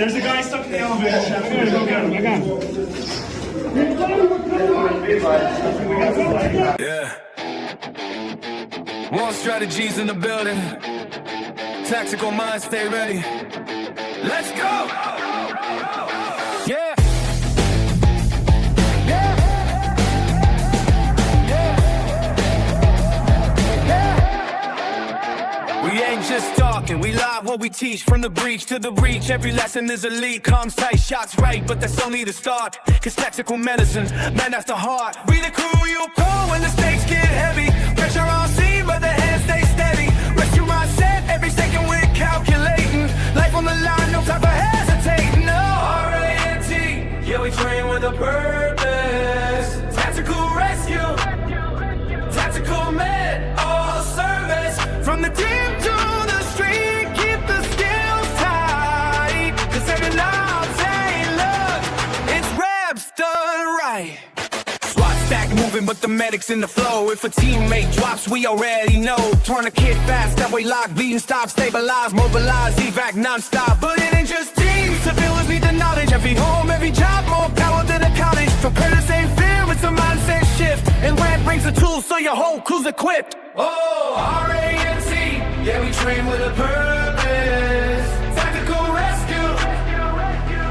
There's a guy stuck in the elevator shaft. I got him. Yeah. More strategies in the building. Tactical mind, stay ready. Let's go! Yeah. We ain't just talking, we live what we teach. From the breach to the breach, every lesson is elite. Calm, tight, shots right, but that's only the start. Cause tactical medicine, man, that's the heart. We the crew you pull when the stakes get heavy. Pressure on scene, but the hands stay steady. Rest your mindset, every second we're calculating. Life on the line, no time for hesitating. No, R-A-N-T, yeah, we train with a purpose. Tactical rescue, tactical med, all service. From the team to the street, keep the skills tight. Cause every loud say, look, it's reps done right. SWAT stack moving, but the medic's in the flow. If a teammate drops, we already know. Tourniquet fast, that way lock, bleeding stop, stabilize, mobilize, evac non-stop. But it ain't just teams, civilians need the knowledge. Every home, every job, more power than a college. Prepare the same fear, it's a mindset shift. And RAM brings the tools so your whole crew's equipped. Oh, R-A-N-T, yeah, we train with a purpose. Tactical rescue,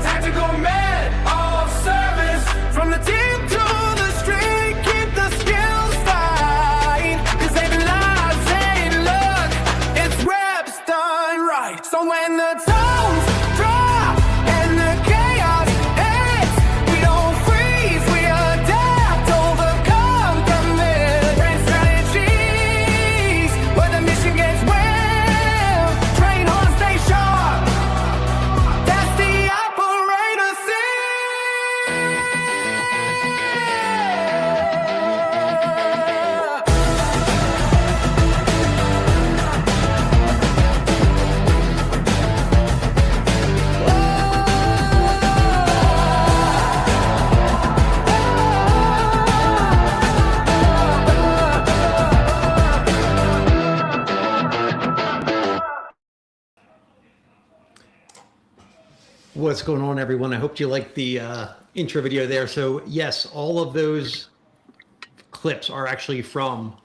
tactical med, all service. From the team to the street, keep the skills fine. Cause every line saying, look, it's reps done right. So when the tones drop and the chaos hits, we don't freeze, we adapt, overcome, commit. Brand strategies, where the mission gets well. Train hard, stay sharp. That's the operator What's going on, everyone? I hope you liked the intro video there. So yes, all of those clips are actually from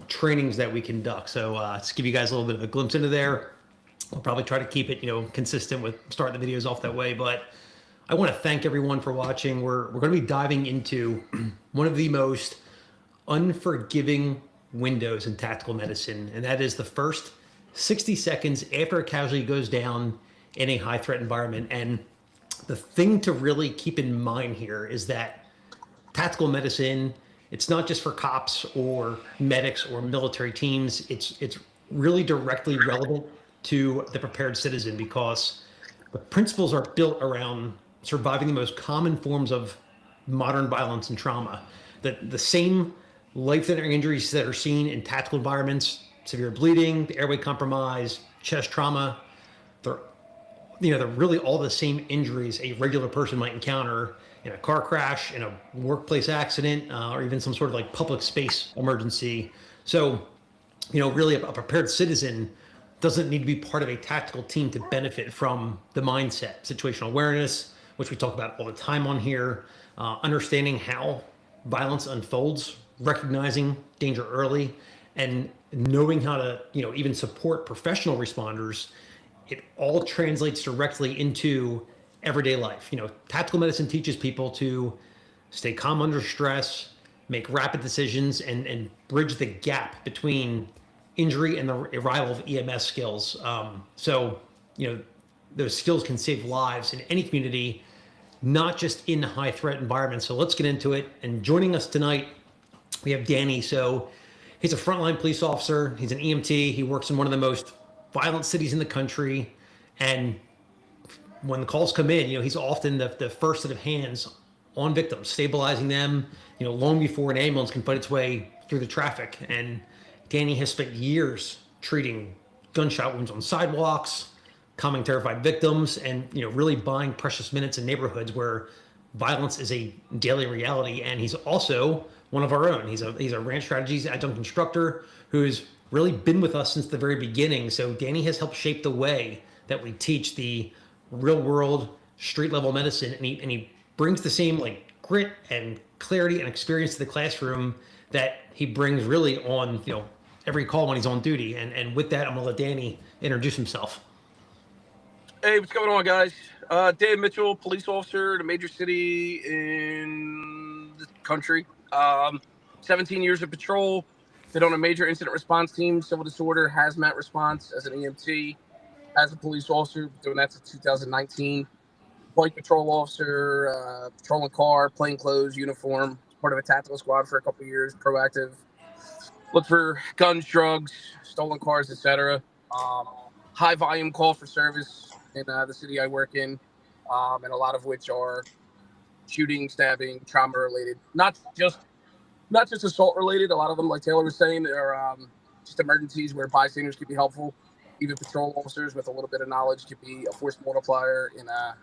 trainings that we conduct. So to give you guys a little bit of a glimpse into there, I'll probably try to keep it, consistent with starting the videos off that way. But I want to thank everyone for watching. We're going to be diving into one of the most unforgiving windows in tactical medicine, and that is the first 60 seconds after a casualty goes down in a high threat environment. And the thing to really keep in mind here is that tactical medicine, it's not just for cops or medics or military teams. It's really directly relevant to the prepared citizen, because the principles are built around surviving the most common forms of modern violence and trauma. The same life-threatening injuries that are seen in tactical environments, severe bleeding, the airway compromise, chest trauma, they're really all the same injuries a regular person might encounter in a car crash, in a workplace accident, or even some sort of like public space emergency. So, really a prepared citizen doesn't need to be part of a tactical team to benefit from the mindset, situational awareness, which we talk about all the time on here, understanding how violence unfolds, recognizing danger early, and knowing how to, even support professional responders. It all translates directly into everyday life. Tactical medicine teaches people to stay calm under stress, make rapid decisions, and bridge the gap between injury and the arrival of EMS skills. So, those skills can save lives in any community, not just in high threat environments. So let's get into it. And joining us tonight, we have Danny. So he's a frontline police officer. He's an EMT. He works in one of the most violent cities in the country, and when the calls come in, he's often the first set of hands on victims, stabilizing them, long before an ambulance can fight its way through the traffic. And Danny has spent years treating gunshot wounds on sidewalks, calming terrified victims, and really buying precious minutes in neighborhoods where violence is a daily reality. And he's also one of our own. He's a ranch strategies adjunct instructor who's really been with us since the very beginning. So Danny has helped shape the way that we teach the real world street level medicine, and he brings the same like grit and clarity and experience to the classroom that he brings really on every call when he's on duty. And with that, I'm gonna let Danny introduce himself. Hey, what's going on, guys? Dave Mitchell, police officer in a major city in the country. 17 years of patrol. Been on a major incident response team, civil disorder, hazmat response as an EMT, as a police officer, doing that since 2019. Bike patrol officer, patrolling car, plainclothes, uniform, part of a tactical squad for a couple of years, proactive. Look for guns, drugs, stolen cars, etc. High volume call for service in the city I work in, and a lot of which are shooting, stabbing, trauma related, not just assault related. A lot of them, like Taylor was saying, are just emergencies where bystanders could be helpful. Even patrol officers with a little bit of knowledge could be a force multiplier in a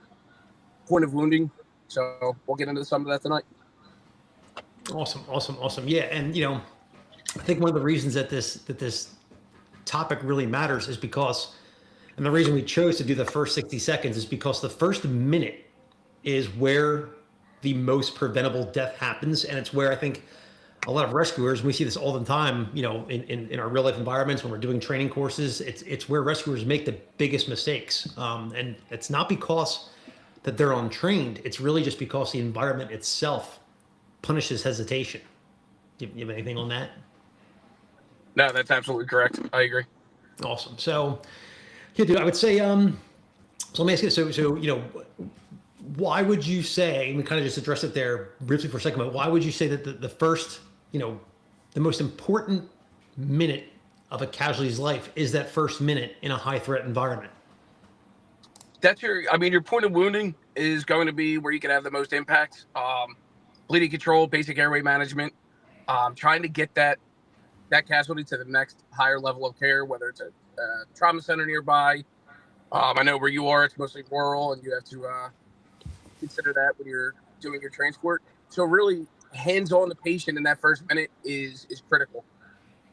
point of wounding. So we'll get into some of that tonight. Awesome. Yeah, and I think one of the reasons that this topic really matters is because, and the reason we chose to do the first 60 seconds is because the first minute is where the most preventable death happens, and it's where I think a lot of rescuers, we see this all the time, in our real life environments when we're doing training courses, it's where rescuers make the biggest mistakes. And it's not because that they're untrained, it's really just because the environment itself punishes hesitation. Do you have anything on that? No, that's absolutely correct. I agree. Awesome. So, yeah, dude, I would say, so let me ask you, so why would you say, and we kind of just addressed it there briefly for a second, but why would you say that the first, the most important minute of a casualty's life is that first minute in a high threat environment? That's your point of wounding is going to be where you can have the most impact. Bleeding control, basic airway management, trying to get that casualty to the next higher level of care, whether it's a trauma center nearby. I know where you are, it's mostly rural, and you have to consider that when you're doing your transport. So really, hands-on the patient in that first minute is critical.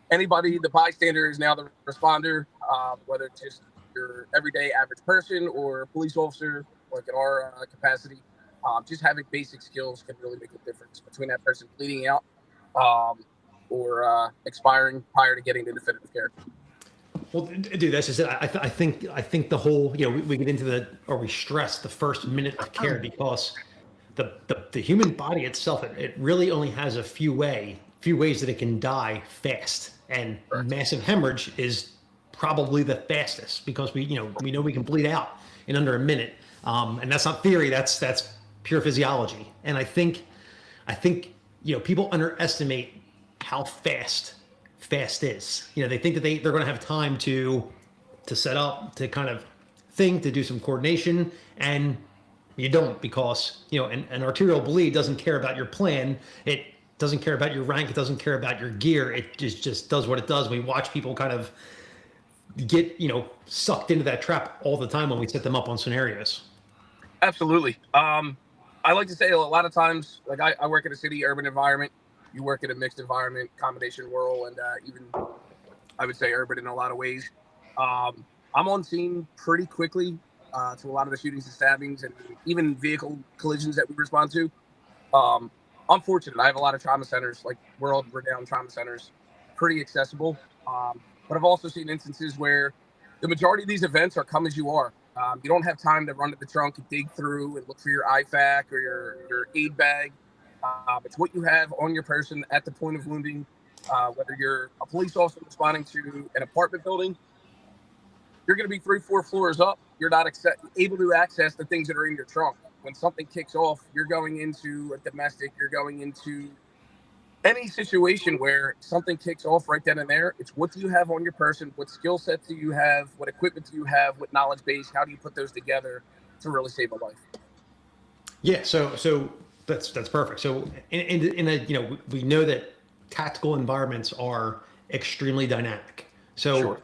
Anybody, the bystander is now the responder, whether it's just your everyday average person or a police officer, like in our capacity. Just having basic skills can really make a difference between that person bleeding out or expiring prior to getting to definitive care. Well, dude, that's just it. I think the whole, we get into we stress the first minute of care because the human body itself, it really only has a few ways that it can die fast, and massive hemorrhage is probably the fastest because we know we can bleed out in under a minute, and that's not theory. That's pure physiology, and I think people underestimate how fast is. They think that they're going to have time to set up, to kind of think, to do some coordination, and you don't, because an arterial bleed doesn't care about your plan. It doesn't care about your rank. It doesn't care about your gear. It just does what it does. We watch people kind of get sucked into that trap all the time when we set them up on scenarios. Absolutely. I like to say a lot of times, like I work in a city urban environment. You work in a mixed environment, combination rural, and even I would say urban in a lot of ways. I'm on scene pretty quickly to a lot of the shootings and stabbings and even vehicle collisions that we respond to. I'm fortunate. I have a lot of trauma centers, like world-renowned trauma centers, pretty accessible. But I've also seen instances where the majority of these events are come as you are. You don't have time to run to the trunk and dig through and look for your IFAC or your aid bag. It's what you have on your person at the point of wounding. Whether you're a police officer responding to an apartment building, you're going to be 3-4 floors up. You're not able to access the things that are in your trunk. When something kicks off, you're going into a domestic, you're going into any situation where something kicks off right then and there. It's what do you have on your person? What skill sets do you have? What equipment do you have? What knowledge base? How do you put those together to really save a life? Yeah. So that's perfect. So in a, we know that tactical environments are extremely dynamic. So Sure.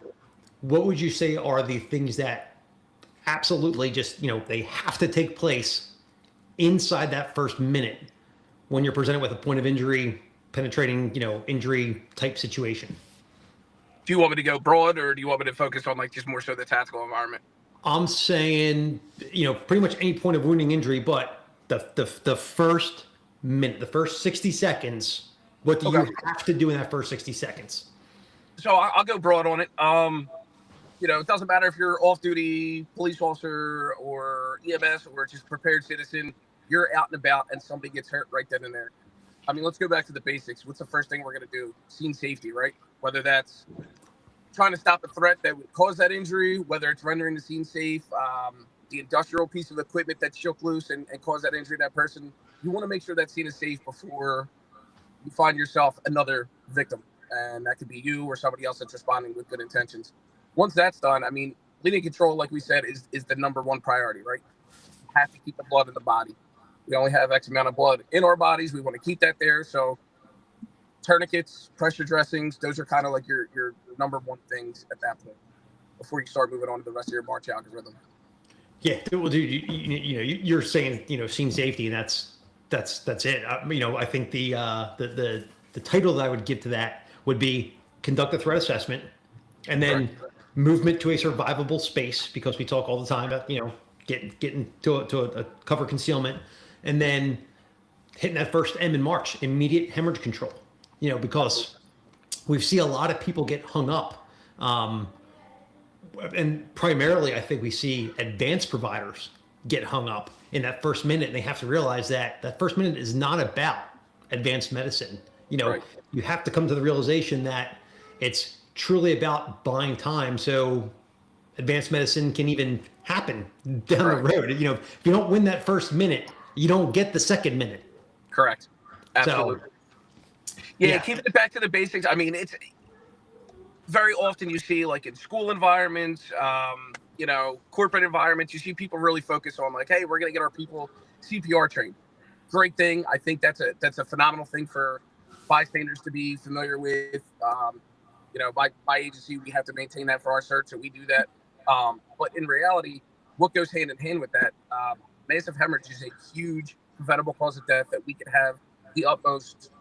What would you say are the things that absolutely just, they have to take place inside that first minute when you're presented with a point of injury, penetrating, injury type situation? Do you want me to go broad, or do you want me to focus on just more so the tactical environment? I'm saying, pretty much any point of wounding injury, but the first minute, the first 60 seconds, what do you have to do in that first 60 seconds? So I'll go broad on it. It doesn't matter if you're off-duty police officer or EMS or just prepared citizen. You're out and about, and somebody gets hurt right then and there. I mean, let's go back to the basics. What's the first thing we're going to do? Scene safety, right? Whether that's trying to stop a threat that would cause that injury, whether it's rendering the scene safe, the industrial piece of equipment that shook loose and caused that injury to that person. You want to make sure that scene is safe before you find yourself another victim. And that could be you or somebody else that's responding with good intentions. Once that's done, I mean, bleeding control, like we said, is the number one priority, right? You have to keep the blood in the body. We only have X amount of blood in our bodies. We want to keep that there. So tourniquets, pressure dressings, those are kind of like your number one things at that point before you start moving on to the rest of your march algorithm. Yeah, well, dude, you're saying, scene safety, and that's it. I think the title that I would give to that would be conduct a threat assessment, and then movement to a survivable space, because we talk all the time about getting to a cover concealment, and then hitting that first M in March, immediate hemorrhage control. Because we see a lot of people get hung up. And primarily, I think we see advanced providers get hung up in that first minute. And they have to realize that first minute is not about advanced medicine. You have to come to the realization that it's truly about buying time so advanced medicine can even happen down the road. If you don't win that first minute, you don't get the second minute. Correct. Absolutely. Yeah, keeping it back to the basics. I mean, it's very often you see, like in school environments, corporate environments, you see people really focus on like, hey, we're going to get our people CPR trained. Great thing. I think that's a phenomenal thing for bystanders to be familiar with. My agency, we have to maintain that for our cert, so we do that. But in reality, what goes hand in hand with that, massive hemorrhage is a huge preventable cause of death that we can have the utmost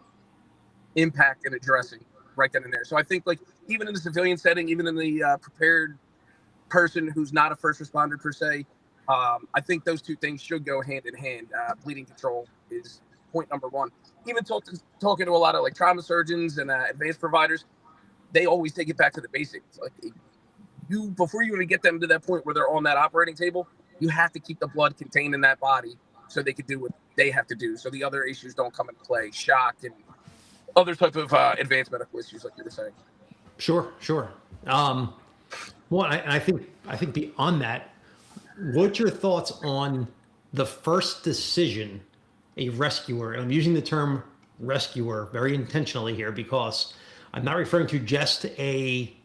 impact in addressing right then and there. So I think, like, even in the civilian setting, even in the prepared person who's not a first responder per se, I think those two things should go hand in hand. Bleeding control is point number one. Even talking to a lot of like trauma surgeons and advanced providers, they always take it back to the basics. Like, before you even get them to that point where they're on that operating table, you have to keep the blood contained in that body so they can do what they have to do. So the other issues don't come into play, shock and other type of advanced medical issues, like you were saying. Sure. Well, I think beyond that, what's your thoughts on the first decision a rescuer, and I'm using the term rescuer very intentionally here because I'm not referring to just a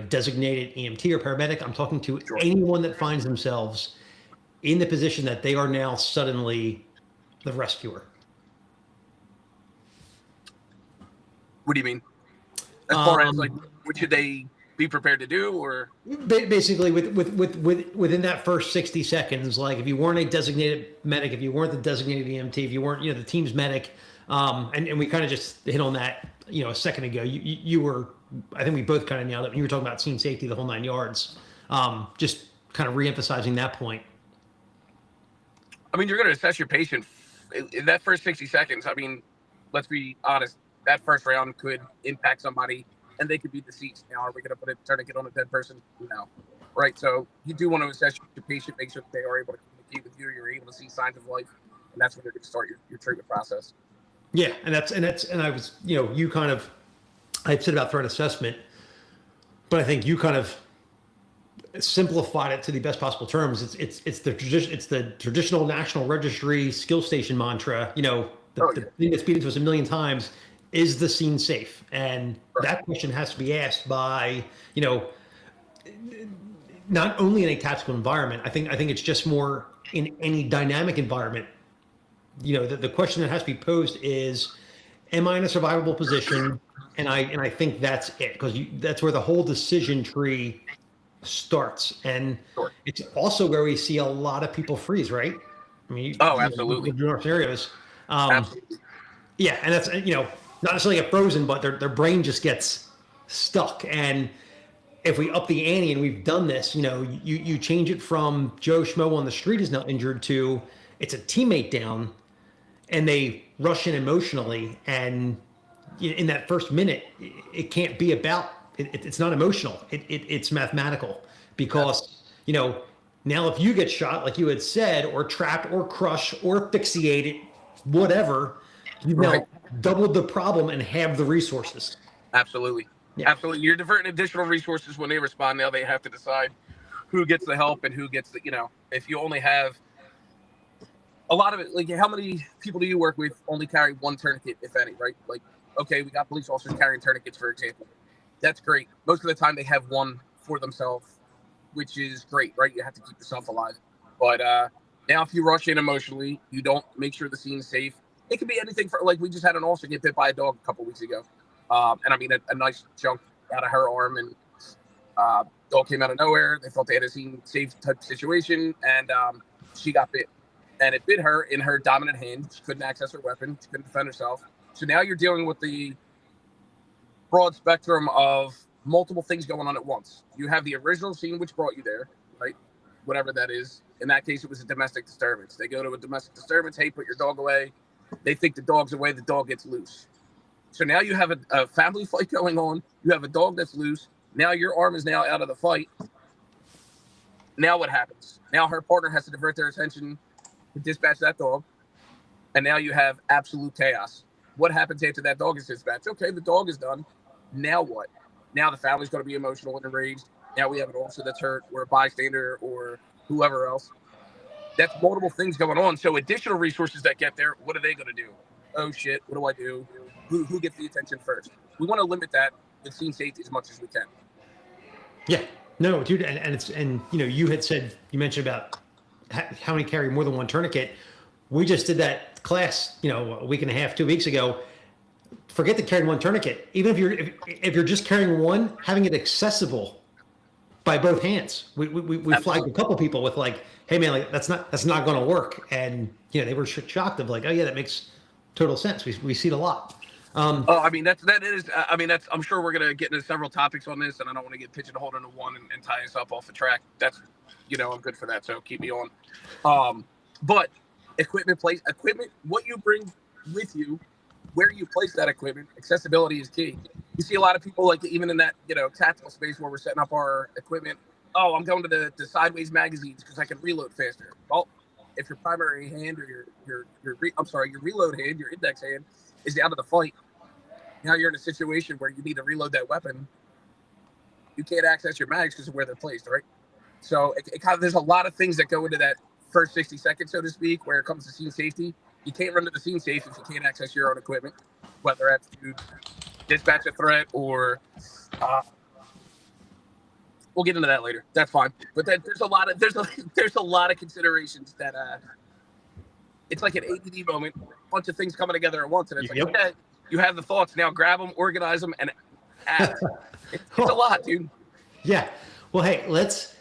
designated EMT or paramedic. I'm talking to anyone that finds themselves in the position that they are now suddenly the rescuer. What do you mean? As far as like, what should they be prepared to do, or basically within that first 60 seconds, like if you weren't a designated medic, if you weren't the designated EMT, if you weren't the team's medic, and we kind of just hit on that a second ago. You were, I think we both kind of nailed it. You were talking about scene safety, the whole 9 yards. Just kind of reemphasizing that point. I mean, you're going to assess your patient in that first 60 seconds. I mean, let's be honest. That first round could impact somebody, and they could be deceased. Now, are we going to put a tourniquet on a dead person? No. Right? So you do want to assess your patient, make sure that they are able to communicate with you, you're able to see signs of life, and that's when you're going to start your treatment process. Yeah, and I was, you kind of, I said about threat assessment, but I think you kind of simplified it to the best possible terms. It's the traditional National Registry skill station mantra. The thing that's beaten to us a million times. Is the scene safe? And that question has to be asked by, not only in a tactical environment. I think it's just more in any dynamic environment. The question that has to be posed is, am I in a survivable position? And I think that's it, because that's where the whole decision tree starts. And it's also where we see a lot of people freeze, right? I mean, absolutely. In our scenarios. Absolutely. Yeah, and that's not necessarily get frozen, but their brain just gets stuck. And if we up the ante, and we've done this, you change it from Joe Schmo on the street is now injured to it's a teammate down, and they rush in emotionally, and in that first minute, it can't be about it's not emotional. It's mathematical, because now if you get shot, like you had said, or trapped, or crushed, or asphyxiated, whatever, you've now doubled the problem and have the resources. Absolutely. Yeah. Absolutely. You're diverting additional resources when they respond. Now they have to decide who gets the help and who gets the, if you only have a lot of it, like how many people do you work with only carry one tourniquet, if any, right? Like, okay, we got police officers carrying tourniquets, for example. That's great. Most of the time they have one for themselves, which is great, right? You have to keep yourself alive. But now if you rush in emotionally, you don't make sure the scene's safe. It could be anything like we just had an officer get bit by a dog a couple weeks ago. And I mean, a nice chunk out of her arm, and dog came out of nowhere. They thought they had a scene safe type situation, and she got bit. And it bit her in her dominant hand. She couldn't access her weapon. She couldn't defend herself. So now you're dealing with the broad spectrum of multiple things going on at once. You have the original scene which brought you there, right? Whatever that is. In that case, it was a domestic disturbance. They go to a domestic disturbance. Hey, put your dog away. They think the dog's away. The dog gets loose. So now you have a family fight going on. You have a dog that's loose. Now your arm is now out of the fight. Now what happens? Now her partner has to divert their attention to dispatch that dog. And now you have absolute chaos. What happens after that dog is dispatched? Okay, the dog is done. Now what? Now the family's going to be emotional and enraged. Now we have an officer that's hurt, or a bystander, or whoever else. That's multiple things going on. So additional resources that get there, what are they going to do? Oh shit, what do I do? Who gets the attention first? We want to limit that with scene safety as much as we can. Yeah, no, dude, and you had said, you mentioned about how many carry more than one tourniquet. We just did that class, a week and a half, 2 weeks ago. Forget the carrying one tourniquet. Even if you're just carrying one, having it accessible by both hands. We flagged a couple people with like, hey man, like that's not going to work, and they were shocked of like, oh yeah, that makes total sense. We see it a lot. I mean, that is. I mean, that's. I'm sure we're gonna get into several topics on this, and I don't want to get pigeonholed into one and tie us up off the track. That's, I'm good for that. So keep me on. But equipment, what you bring with you, where you place that equipment, accessibility is key. You see a lot of people, like even in that tactical space where we're setting up our equipment. Oh, I'm going to the sideways magazines because I can reload faster. Well, if your primary hand or your reload hand, your index hand is out of the fight, now you're in a situation where you need to reload that weapon. You can't access your mags because of where they're placed, right? So there's a lot of things that go into that first 60 seconds, so to speak, where it comes to scene safety. You can't run to the scene safe if you can't access your own equipment, whether that's to dispatch a threat or we'll get into that later. That's fine. But there's a lot of considerations that it's like an ADD moment, a bunch of things coming together at once, and it's like, okay, you have the thoughts, now grab them, organize them, and act. It's a lot, dude. Yeah. Well, hey, let's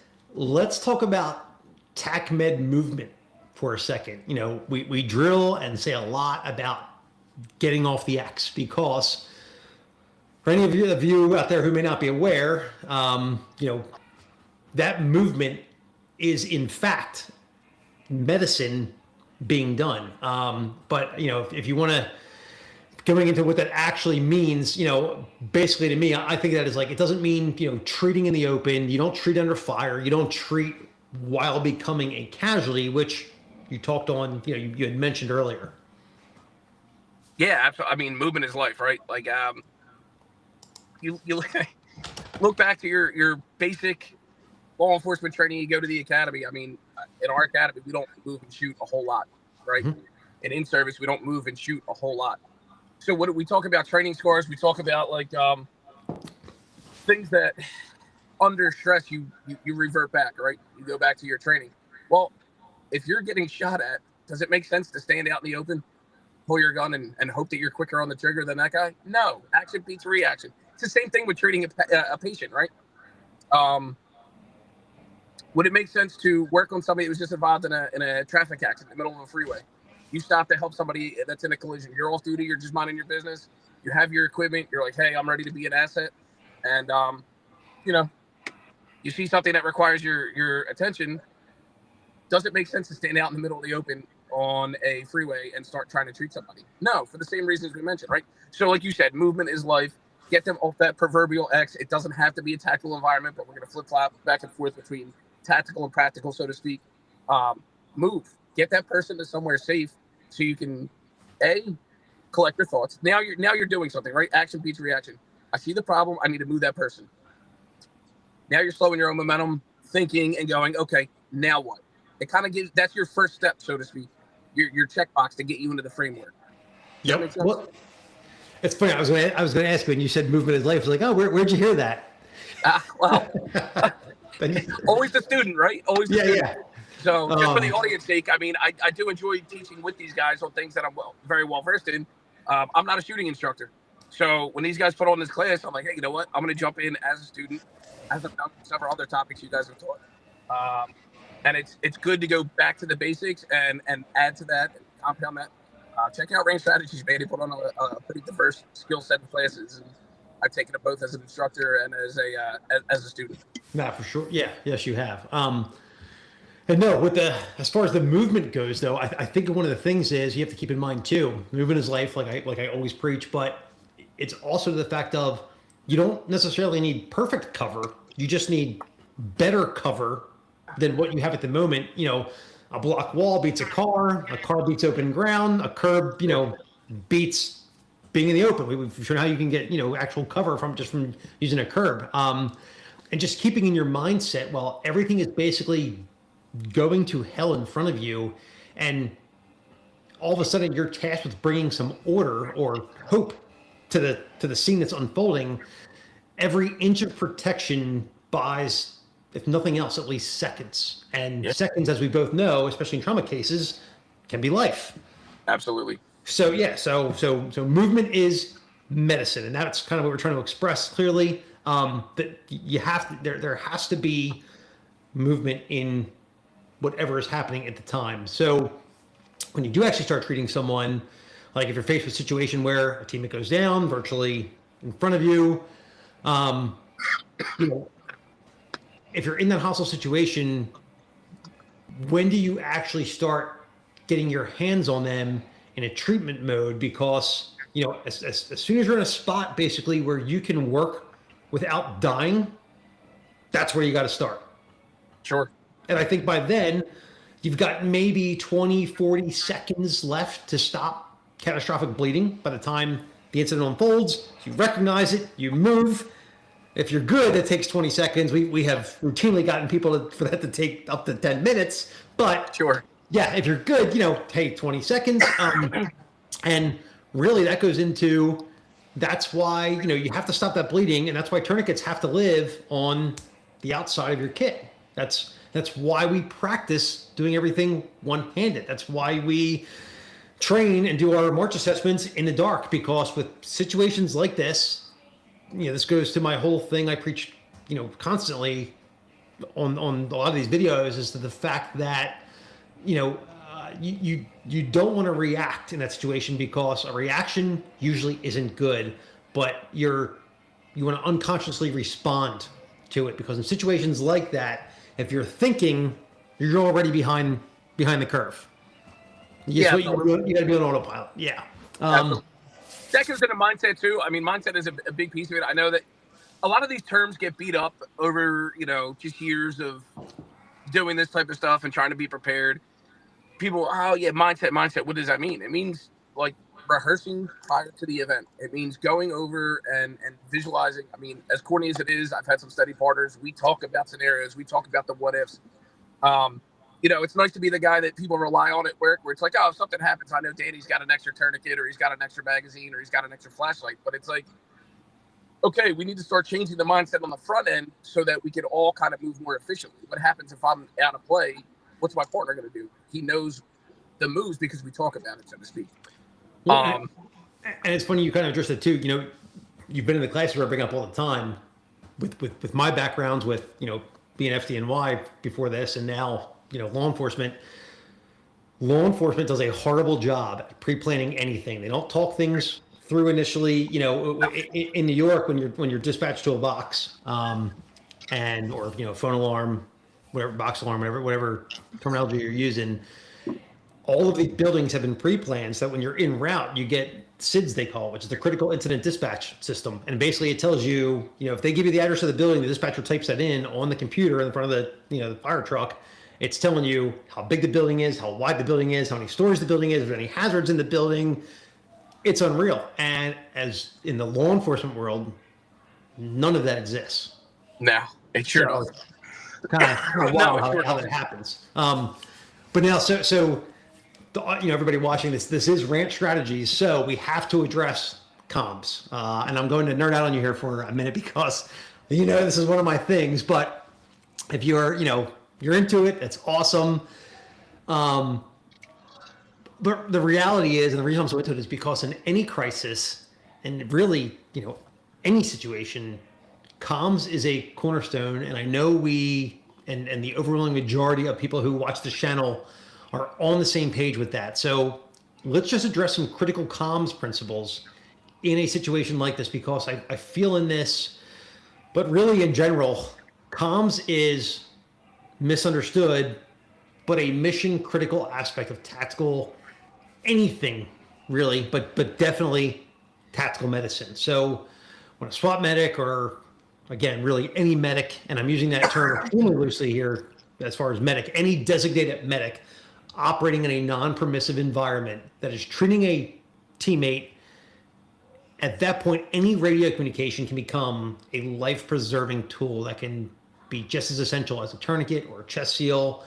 talk about TACMED movement for a second. We drill and say a lot about getting off the X, because for any of you out there who may not be aware, that movement is in fact medicine being done. But if you want to going into what that actually means, basically to me, I think that is like, it doesn't mean, treating in the open. You don't treat under fire. You don't treat while becoming a casualty, which you talked on, you had mentioned earlier. Yeah, absolutely. I mean, movement is life, right? Like, you look back to your basic law enforcement training. You go to the academy. I mean, in our academy, we don't move and shoot a whole lot, right? Mm-hmm. And in service, we don't move and shoot a whole lot. So what do we talk about? Training scores. We talk about like things that under stress you revert back, right? You go back to your training. Well, if you're getting shot at, does it make sense to stand out in the open, pull your gun, and hope that you're quicker on the trigger than that guy? No. Action beats reaction. It's the same thing with treating a patient, right? Would it make sense to work on somebody who was just involved in a traffic accident in the middle of a freeway? You stop to help somebody that's in a collision. You're off duty. You're just minding your business. You have your equipment. You're like, hey, I'm ready to be an asset. And, You see something that requires your attention. Does it make sense to stand out in the middle of the open on a freeway and start trying to treat somebody? No, for the same reasons we mentioned, right? So like you said, movement is life. Get them off that proverbial X. It doesn't have to be a tactical environment, but we're going to flip-flop back and forth between tactical and practical, so to speak. Move. Get that person to somewhere safe so you can, collect your thoughts. Now you're doing something, right? Action beats reaction. I see the problem. I need to move that person. Now you're slowing your own momentum, thinking and going, okay, now what? It kind of gives, that's your first step, so to speak, your checkbox to get you into the framework. Yep. Well, it's funny. I was going to ask you when you said movement is life. I was like, oh, where'd you hear that? Well, always the student, right? Always the student. Yeah. So just for the audience sake, I mean, I do enjoy teaching with these guys on things that I'm very well versed in. I'm not a shooting instructor. So when these guys put on this class, I'm like, hey, you know what? I'm going to jump in as a student, as I've done several other topics you guys have taught. And it's good to go back to the basics and add to that, and compound that. Check out Range Strategies, man. They put on a pretty diverse skill set of classes. And I've taken it both as an instructor and as a student. Nah, for sure. Yeah. Yes, you have. And no, as far as the movement goes, though, I think one of the things is you have to keep in mind too. Movement is life, like I always preach, but it's also the fact of you don't necessarily need perfect cover. You just need better cover than what you have at the moment. You know, a block wall beats a car beats open ground, a curb, beats being in the open. We've shown how you can get, actual cover from using a curb. And just keeping in your mindset, while everything is basically going to hell in front of you, and all of a sudden you're tasked with bringing some order or hope to the scene that's unfolding. Every inch of protection buys, if nothing else, at least seconds. And seconds, as we both know, especially in trauma cases, can be life. Absolutely. So yeah, so movement is medicine, and that's kind of what we're trying to express clearly. That you have to, there has to be movement in whatever is happening at the time. So when you do actually start treating someone, like if you're faced with a situation where a teammate goes down virtually in front of you, if you're in that hostile situation, when do you actually start getting your hands on them in a treatment mode? Because, as soon as you're in a spot basically where you can work without dying, that's where you got to start. Sure. And I think by then you've got maybe 20, 40 seconds left to stop catastrophic bleeding. By the time the incident unfolds, you recognize it, you move. If you're good, that takes 20 seconds. We have routinely gotten people for that to take up to 10 minutes. But sure. Yeah, if you're good, take 20 seconds. And really that goes into, that's why, you have to stop that bleeding. And that's why tourniquets have to live on the outside of your kit. That's why we practice doing everything one-handed. That's why we train and do our march assessments in the dark, because with situations like this, this goes to my whole thing I preach, constantly on a lot of these videos, is to the fact that, you don't want to react in that situation, because a reaction usually isn't good, but you want to unconsciously respond to it, because in situations like that, if you're thinking, you're already behind the curve. You got to be on autopilot. Yeah. That goes into mindset too. I mean, mindset is a big piece of it. I know that a lot of these terms get beat up over, just years of doing this type of stuff and trying to be prepared. People, mindset. What does that mean? It means like rehearsing prior to the event. It means going over and visualizing. I mean, as corny as it is, I've had some study partners. We talk about scenarios. We talk about the what ifs. It's nice to be the guy that people rely on at work, where it's like, oh, if something happens, I know Danny's got an extra tourniquet, or he's got an extra magazine, or he's got an extra flashlight. But it's like, okay, we need to start changing the mindset on the front end so that we can all kind of move more efficiently. What happens if I'm out of play? What's my partner going to do? He knows the moves because we talk about it, so to speak. Well, and it's funny you kind of addressed it too. You've been in the classes where I bring up all the time with my backgrounds with, being FDNY before this, and now, law enforcement. Law enforcement does a horrible job at pre-planning anything. They don't talk things through initially. In New York, when you're dispatched to a box, and or phone alarm, whatever, box alarm, whatever terminology you're using. All of these buildings have been pre-planned so that when you're en route, you get CIDS, they call it, which is the critical incident dispatch system. And basically it tells you, if they give you the address of the building, the dispatcher types that in on the computer in front of the, the fire truck. It's telling you how big the building is, how wide the building is, how many stories the building is, if there are any hazards in the building. It's unreal. And as in the law enforcement world, none of that exists. No, it sure does. Kind of wild how that happens. But now, so everybody watching this is Rant Strategies, so we have to address comms. And I'm going to nerd out on you here for a minute because, this is one of my things. But if you're, you're into it, it's awesome. But the reality is, and the reason I'm so into it is because in any crisis, and really, any situation, comms is a cornerstone. And I know and the overwhelming majority of people who watch this channel are on the same page with that. So let's just address some critical comms principles in a situation like this, because I feel in this, but really in general, comms is misunderstood, but a mission critical aspect of tactical anything really, but definitely tactical medicine. So when a SWAT medic, or again, really any medic, and I'm using that term extremely loosely here as far as medic, any designated medic operating in a non-permissive environment that is treating a teammate, at that point, any radio communication can become a life-preserving tool that can be just as essential as a tourniquet or a chest seal.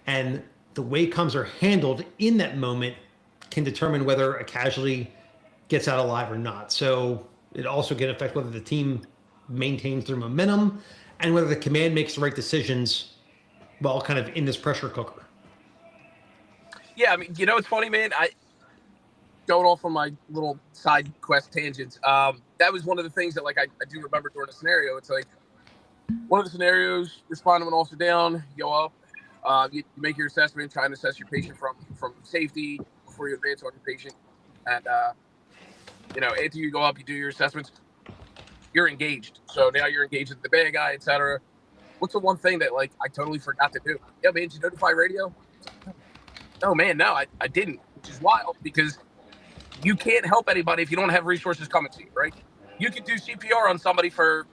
And the way comms are handled in that moment can determine whether a casualty gets out alive or not. So it also can affect whether the team maintains their momentum and whether the command makes the right decisions while kind of in this pressure cooker. Yeah, I mean, it's funny, man. Going off on my little side quest tangents, that was one of the things that, like, I do remember during a scenario. It's like one of the scenarios: respond to an officer down, you go up, you make your assessment, try and assess your patient from safety before you advance on your patient, and after you go up, you do your assessments. You're engaged, so now you're engaged with the bad guy, etc. What's the one thing that, like, I totally forgot to do? Yeah, man, did you notify radio? No, man, no, I didn't, which is wild because you can't help anybody if you don't have resources coming to you, right? You can do CPR on somebody for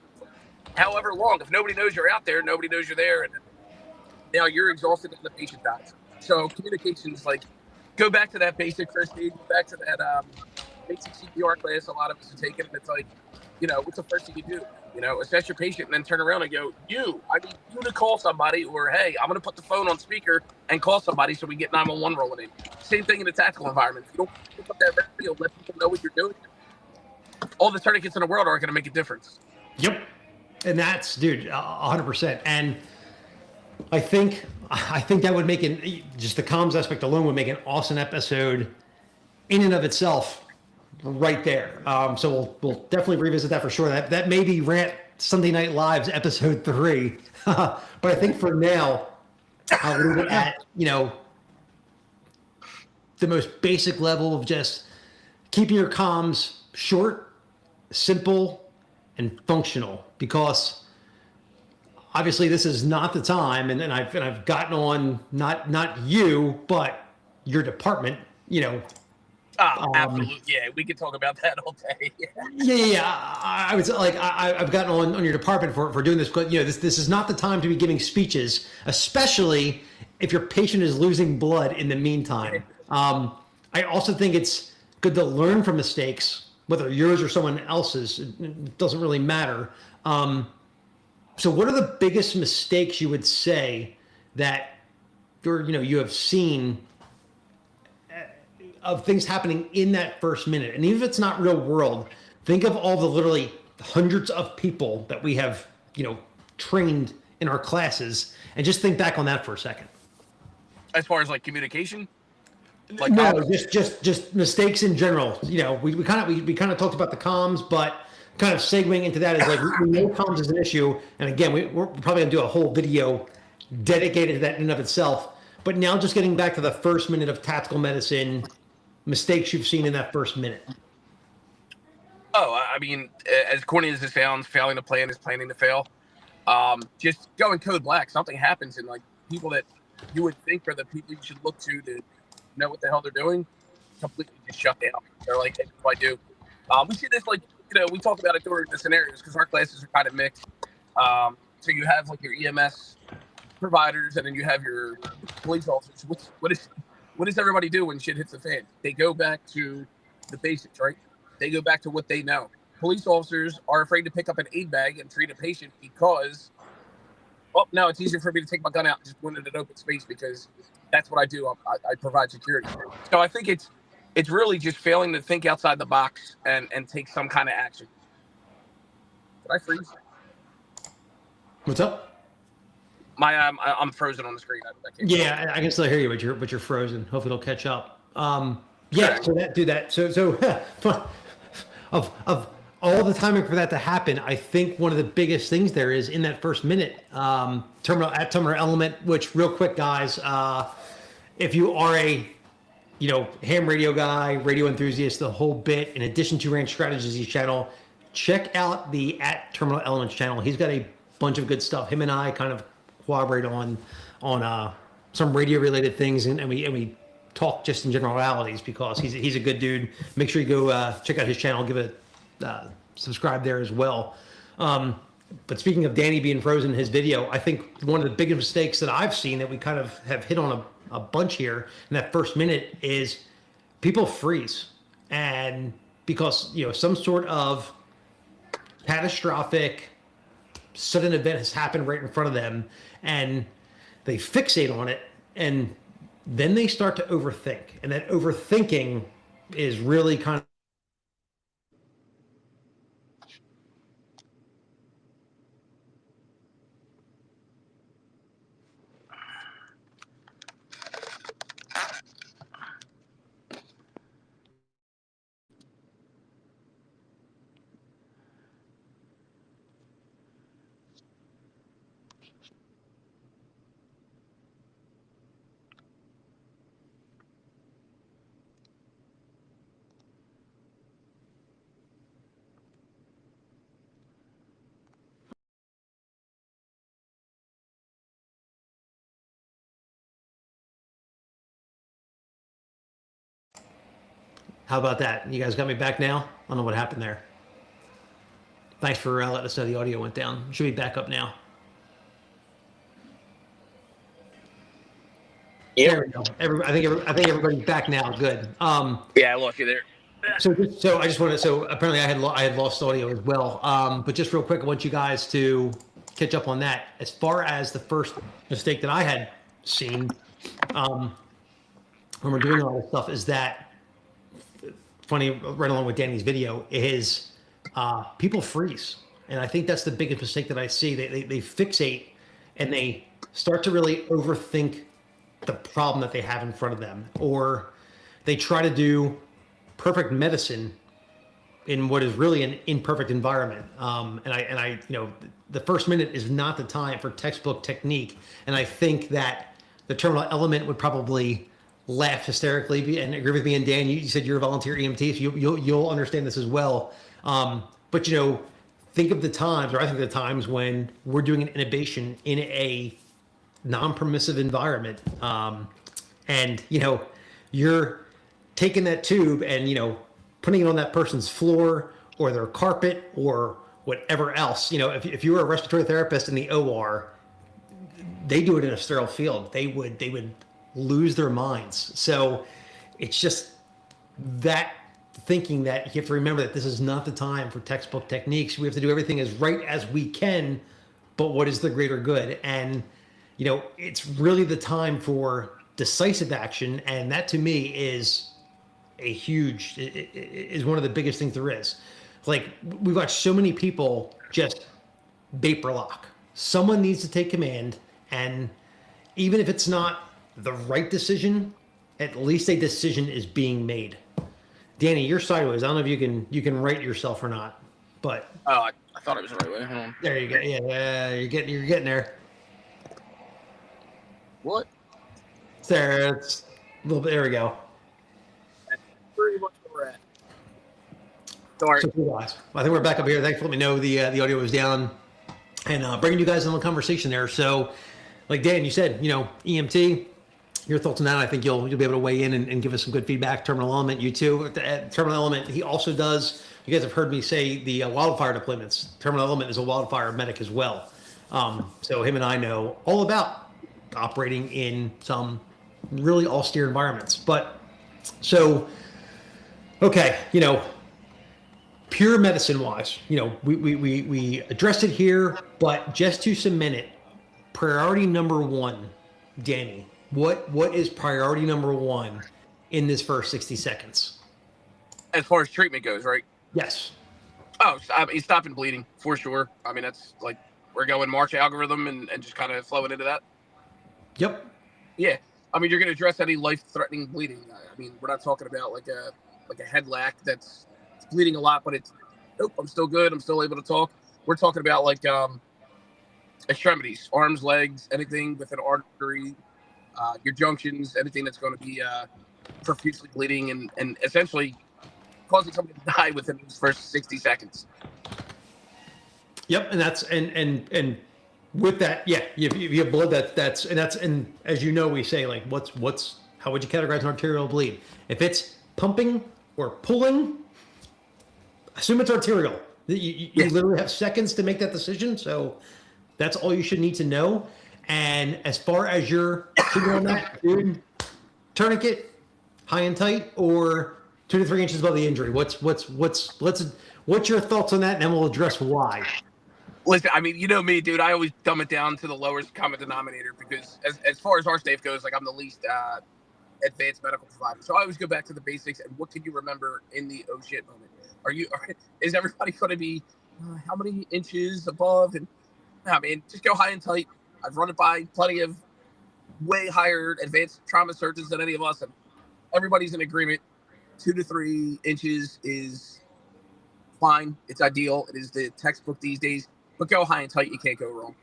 however long. If nobody knows you're out there, nobody knows you're there, and now you're exhausted and the patient dies. So communications, like, go back to that basic first aid, go back to that basic CPR class a lot of us are taking, and it's like, what's the first thing you do? Assess your patient and then turn around and go, I need you to call somebody, or, hey, I'm going to put the phone on speaker and call somebody so we get 911 rolling in. Same thing in a tactical environment. If you don't pick up that radio, let people know what you're doing, all the tourniquets in the world aren't going to make a difference. Yep. And that's, dude, 100%. And I think that would make just the comms aspect alone would make an awesome episode in and of itself. Right there. So we'll definitely revisit that for sure. That may be Rant Sunday Night Live's episode 3. But I think for now, I'll leave it at, the most basic level of just keeping your comms short, simple, and functional. Because obviously this is not the time, and I've gotten on not you, but your department, Oh, absolutely. Yeah, we could talk about that all day. Yeah. I would say, like, I've gotten on your department for doing this, but this is not the time to be giving speeches, especially if your patient is losing blood in the meantime. I also think it's good to learn from mistakes, whether yours or someone else's. It doesn't really matter. So what are the biggest mistakes you would say that you have seen of things happening in that first minute? And even if it's not real world, think of all the literally hundreds of people that we have, trained in our classes, and just think back on that for a second. As far as, like, communication? Like, no, just mistakes in general. We kind of talked about the comms, but kind of segueing into that is, like, we know comms is an issue. And again, we're probably gonna do a whole video dedicated to that in and of itself. But now just getting back to the first minute of tactical medicine, mistakes you've seen in that first minute. Oh, I mean, as corny as it sounds, failing to plan is planning to fail. just going code black. Something happens, and like people that you would think are the people you should look to know what the hell they're doing, completely just shut down. They're like, hey, what do I do? We see this, like, we talk about it during the scenarios because our classes are kind of mixed. So you have like your EMS providers, and then you have your police officers. What does everybody do when shit hits the fan? They go back to the basics, right? They go back to what they know. Police officers are afraid to pick up an aid bag and treat a patient because, oh, no, it's easier for me to take my gun out and just go into an open space because that's what I do. I provide security. So I think it's really just failing to think outside the box and take some kind of action. Did I freeze? What's up? I'm frozen on the screen. Yeah, I can still hear you, but you're frozen. Hopefully it'll catch up. Yeah, so that. So of all the timing for that to happen, I think one of the biggest things there is in that first minute, terminal element. Which, real quick, guys, if you are a ham radio guy, radio enthusiast, the whole bit, in addition to Ranch Strategies channel, check out the @Terminal Elements channel. He's got a bunch of good stuff. Him and I kind of collaborate on some radio related things, and we talk just in generalities because he's a good dude. Make sure you go check out his channel, give it subscribe there as well. But speaking of Danny being frozen in his video, I think one of the biggest mistakes that I've seen that we kind of have hit on a bunch here in that first minute is people freeze, and because some sort of catastrophic sudden event has happened right in front of them, and they fixate on it, and then they start to overthink, and that overthinking is really kind of How about that? You guys got me back now? I don't know what happened there. Thanks for letting us know the audio went down. Should be back up now. Yeah. There we go. I think everybody's back now. Good. Yeah, I lost you there. So I just wanted. So apparently I had lost audio as well. But just real quick, I want you guys to catch up on that. As far as the first mistake that I had seen when we're doing all this stuff is that, funny, right along with Danny's video, is people freeze. And I think that's the biggest mistake that I see. They fixate and they start to really overthink the problem that they have in front of them, or they try to do perfect medicine in what is really an imperfect environment. And I the first minute is not the time for textbook technique. And I think that the terminal element would probably laugh hysterically and agree with me. And Dan, you said you're a volunteer EMT, so you'll understand this as well. But think of the times, or I think the times when we're doing an intubation in a non-permissive environment, and you're taking that tube and putting it on that person's floor or their carpet or whatever else. If you were a respiratory therapist in the OR, they do it in a sterile field. They would lose their minds. So it's just that thinking that you have to remember that this is not the time for textbook techniques. We have to do everything as right as we can, but what is the greater good? And it's really the time for decisive action, and that to me is is one of the biggest things there is. Like, we've got so many people just vapor lock. Someone needs to take command, and even if it's not the right decision, at least a decision is being made. Danny, you're sideways. I don't know if you can right yourself or not, but I thought it was the right way. Hold on. There you go. Yeah, you're getting there. What? There, it's a little bit. There we go. That's pretty much where we're at. Sorry. So, I think we're back up here. Thanks for letting me know the audio was down. and bringing you guys in the conversation there. So, like Dan, you said, EMT. Your thoughts on that? I think you'll be able to weigh in and give us some good feedback. Terminal Element, you too. Terminal Element, he also does. You guys have heard me say the wildfire deployments. Terminal Element is a wildfire medic as well. So him and I know all about operating in some really austere environments. But so, okay, pure medicine wise, we addressed it here, but just to cement it, priority number one, Danny. What is priority number one in this first 60 seconds? As far as treatment goes, right? Yes. Oh, stopping bleeding for sure. I mean, that's like we're going March algorithm and just kind of flowing into that. Yep. Yeah. I mean, you're going to address any life-threatening bleeding. I mean, we're not talking about like a head lack that's bleeding a lot, but it's nope, I'm still good. I'm still able to talk. We're talking about like extremities, arms, legs, anything with an artery. Your junctions, anything that's going to be profusely bleeding and essentially causing somebody to die within those first 60 seconds. Yep, and that's and with that, yeah, you have blood that's as you know, we say like what's how would you categorize an arterial bleed? If it's pumping or pulling, assume it's arterial. You literally have seconds to make that decision, so that's all you should need to know. And as far as your on that, dude, tourniquet, high and tight, or 2 to 3 inches above the injury. What's your thoughts on that? And then we'll address why. Listen, I mean, you know me, dude. I always dumb it down to the lowest common denominator because as far as our staff goes, like I'm the least advanced medical provider. So I always go back to the basics and what can you remember in the oh shit moment? Is everybody going to be how many inches above? And I mean, just go high and tight. I've run it by plenty of way higher advanced trauma surgeons than any of us, and everybody's in agreement. 2 to 3 inches is fine. It's ideal. It is the textbook these days. But go high and tight. You can't go wrong.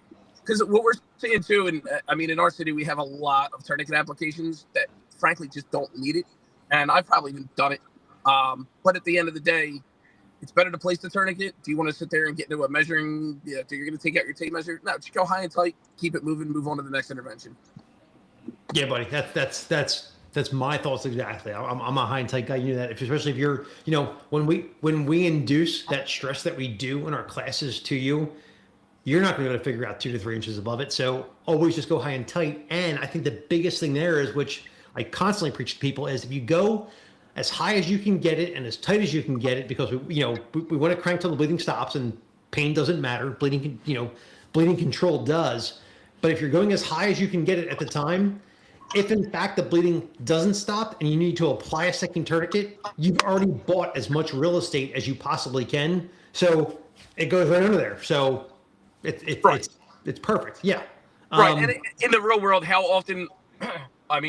Because what we're seeing too, and I mean, in our city, we have a lot of tourniquet applications that, frankly, just don't need it. And I've probably even done it. But at the end of the day, it's better to place the tourniquet. Do you want to sit there and get into a measuring? You're going to take out your tape measure? No, just go high and tight. Keep it moving. Move on to the next intervention. Yeah, buddy. That's my thoughts exactly. I'm a high and tight guy. You know that, especially if you're, when we induce that stress that we do in our classes to you, you're not going to be able to figure out 2 to 3 inches above it. So always just go high and tight. And I think the biggest thing there is, which I constantly preach to people, is if you go as high as you can get it and as tight as you can get it, because we want to crank till the bleeding stops, and pain doesn't matter. Bleeding control does. But if you're going as high as you can get it at the time, if in fact the bleeding doesn't stop and you need to apply a second tourniquet, you've already bought as much real estate as you possibly can. So it goes right under there. So it's perfect. Yeah. Right. And in the real world, how often, how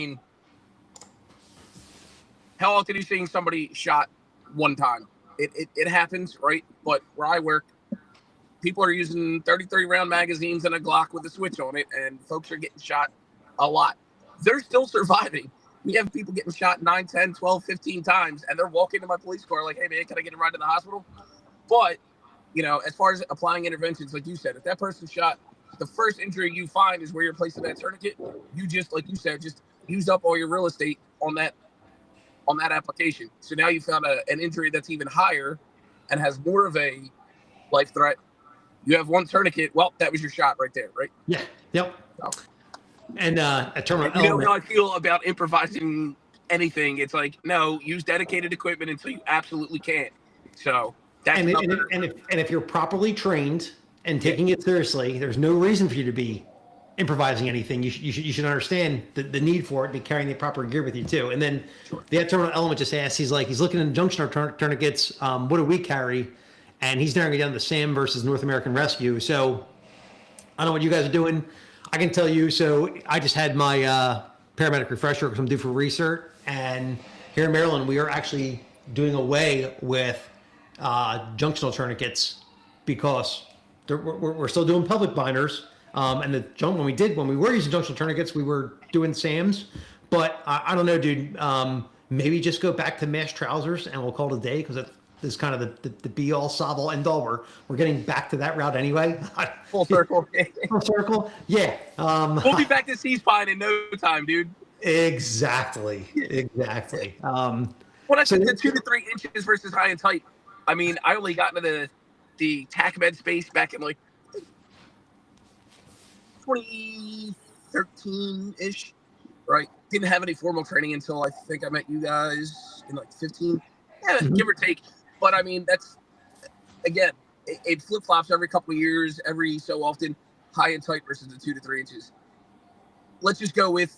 often are you seeing somebody shot one time? It happens, right? But where I work, people are using 33 round magazines and a Glock with a switch on it, and folks are getting shot a lot. They're still surviving. We have people getting shot 9, 10, 12, 15 times, and they're walking to my police car like, hey, man, can I get a ride to the hospital? But, as far as applying interventions, like you said, if that person's shot, the first injury you find is where you're placing that tourniquet. You just, like you said, just used up all your real estate on that application. So now you found an injury that's even higher and has more of a life threat. You have one tourniquet. Well, that was your shot right there, right? Yeah. Yep. So. And a terminal element. You know how I feel about improvising anything. It's like, no, use dedicated equipment until you absolutely can't. So that's if you're properly trained and taking it seriously, there's no reason for you to be improvising anything. You should understand the need for it and be carrying the proper gear with you too. And then the terminal element just asks, he's looking at junction tourniquets. What do we carry? And he's narrowing it down to SAM versus North American Rescue. So I don't know what you guys are doing. I can tell you, so I just had my paramedic refresher because I'm due for research. And here in Maryland, we are actually doing away with junctional tourniquets because we're still doing pelvic binders. And when we were using junctional tourniquets, we were doing SAMs. But I don't know, dude. Maybe just go back to mesh trousers and we'll call it a day because is kind of the be all, solve all, end all. We're getting back to that route anyway. Full circle. Full circle. Yeah. We'll be back to C-spine in no time, dude. Exactly. When I said the 2 to 3 inches versus high and tight, I mean, I only got into the tac med space back in like 2013-ish, right? Didn't have any formal training until I think I met you guys in like 15, give or take. But I mean, that's, again, it flip-flops every couple of years, every so often, high and tight versus the 2 to 3 inches. Let's just go with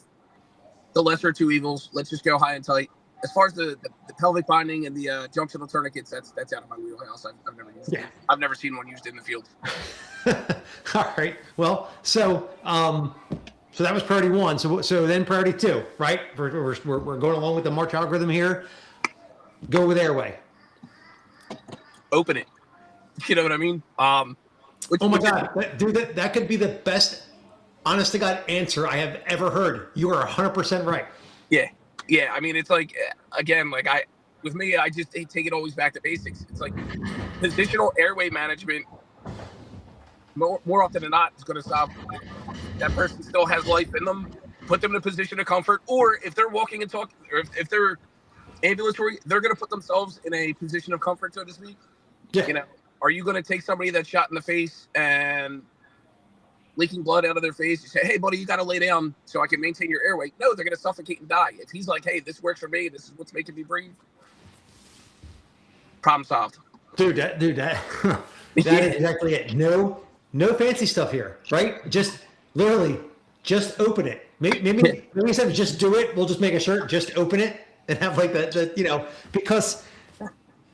the lesser two evils. Let's just go high and tight. As far as the pelvic binding and the junctional tourniquets, that's out of my wheelhouse. I've never used it. I've never seen one used in the field. All right. Well, so that was priority 1. So then priority 2, right? We're going along with the March algorithm here. Go with airway. Open it. You know what I mean? Oh my God, that could be the best, honest to God answer I have ever heard. You are 100% right. Yeah. I mean, it's like, again, like with me, I just take it always back to basics. It's like positional airway management. More often than not, is going to solve. That person still has life in them. Put them in a position of comfort, or if they're walking and talking, or if they're ambulatory, they're going to put themselves in a position of comfort, so to speak. Yeah. You know, are you going to take somebody that's shot in the face and leaking blood out of their face and say, "Hey, buddy, you got to lay down so I can maintain your airway"? No, they're going to suffocate and die. If he's like, "Hey, this works for me. This is what's making me breathe," problem solved. Dude, that is exactly it. No fancy stuff here, right? Just literally, just open it. Maybe instead of just do it, we'll just make a shirt, just open it and have like the because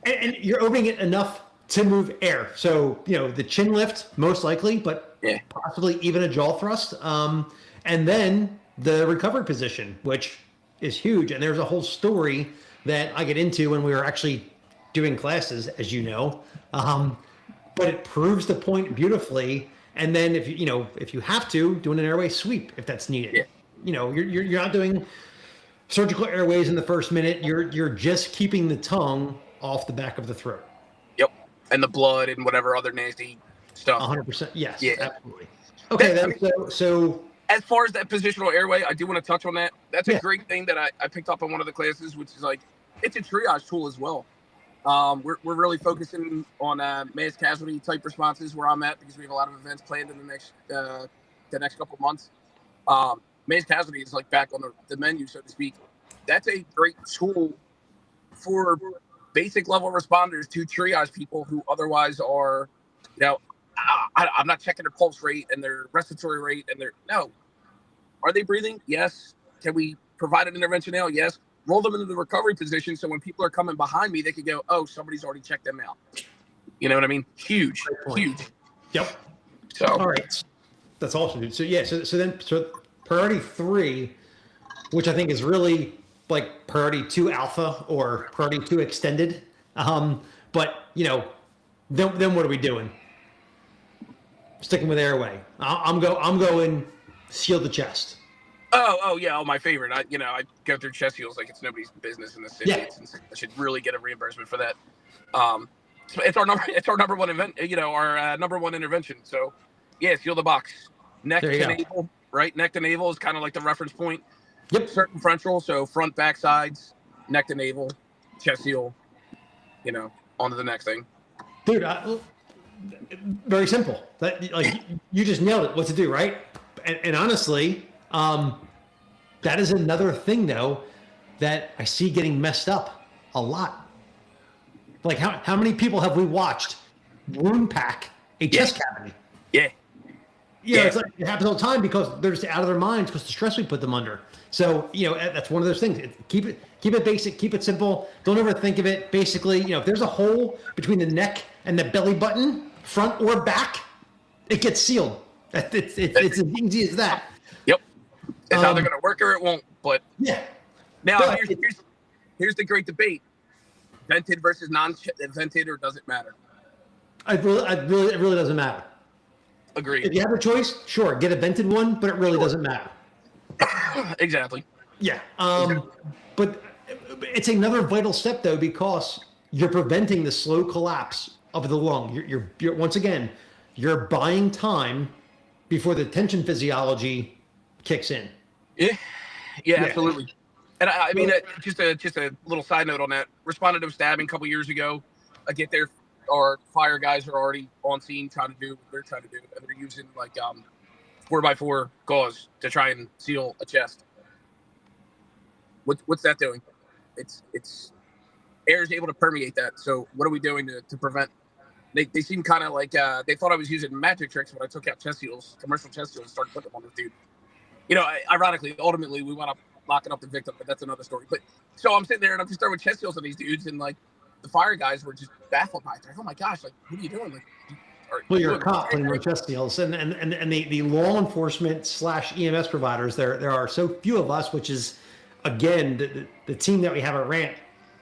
and you're opening it enough to move air. So, the chin lift, most likely, but possibly even a jaw thrust. And then the recovery position, which is huge. And there's a whole story that I get into when we were actually doing classes, as you know. But it proves the point beautifully. And then if you have to, doing an airway sweep if that's needed. Yeah. You're not doing surgical airways in the first minute. You're just keeping the tongue off the back of the throat. Yep. And the blood and whatever other nasty stuff. 100%. Yes. Yeah. Absolutely. Okay. So as far as that positional airway, I do want to touch on that. That's a great thing that I picked up on one of the classes, which is like, it's a triage tool as well. We're really focusing on mass casualty type responses where I'm at, because we have a lot of events planned in the next couple of months. Mass casualty is like back on the menu, so to speak. That's a great tool for basic level responders to triage people who otherwise are, I'm not checking their pulse rate and their respiratory rate and are they breathing? Yes. Can we provide an intervention now? Yes. Roll them into the recovery position so when people are coming behind me, they can go, "Oh, somebody's already checked them out." You know what I mean? Huge. Yep. So all right, that's awesome, dude. So priority 3, which I think is really like priority 2 alpha or priority 2 extended. But then what are we doing? Sticking with airway. I'm going seal the chest. Oh yeah, my favorite. I go through chest seals like it's nobody's business in the city. Yeah. I should really get a reimbursement for that. So it's our number one event. Our number one intervention. So yeah, seal the box. Neck to navel, right? Neck to navel is kind of like the reference point. Yep. Circumferential, so front, back, sides, neck to navel, chest seal. On to the next thing. Dude, very simple. You just nailed it. What to do, right? And honestly. That is another thing, though, that I see getting messed up a lot. Like, how many people have we watched wound pack a chest cavity? Yeah. It's like it happens all the time because they're just out of their minds because the stress we put them under. So, that's one of those things. Keep it basic, keep it simple. Don't overthink of it. Basically, if there's a hole between the neck and the belly button, front or back, it gets sealed. It's as easy as that. Yep. It's either going to work or it won't. But now here's the great debate: vented versus non-vented, or does it matter? It really doesn't matter. Agreed. If you have a choice, sure, get a vented one, but it really doesn't matter. Exactly. Yeah. But it's another vital step though, because you're preventing the slow collapse of the lung. You're once again, you're buying time before the tension physiology kicks in. Yeah, absolutely. And I mean, just a little side note on that. Responded to a stabbing a couple years ago. I get there, our fire guys are already on scene trying to do what they're trying to do, and they're using like 4x4 gauze to try and seal a chest. What's that doing? It's air is able to permeate that. So what are we doing to prevent? They seem kind of like they thought I was using magic tricks when I took out chest seals, commercial chest seals, and started putting them on this dude. You know, ironically, ultimately we wound up locking up the victim, but that's another story. But so I'm sitting there and I'm just throwing chest seals on these dudes, and like the fire guys were just baffled by it. They're like, oh my gosh, like what are you doing? Like, well, you're a cop when you're chest seals, and the law enforcement / EMS providers. There are so few of us, which is again the team that we have at Rant.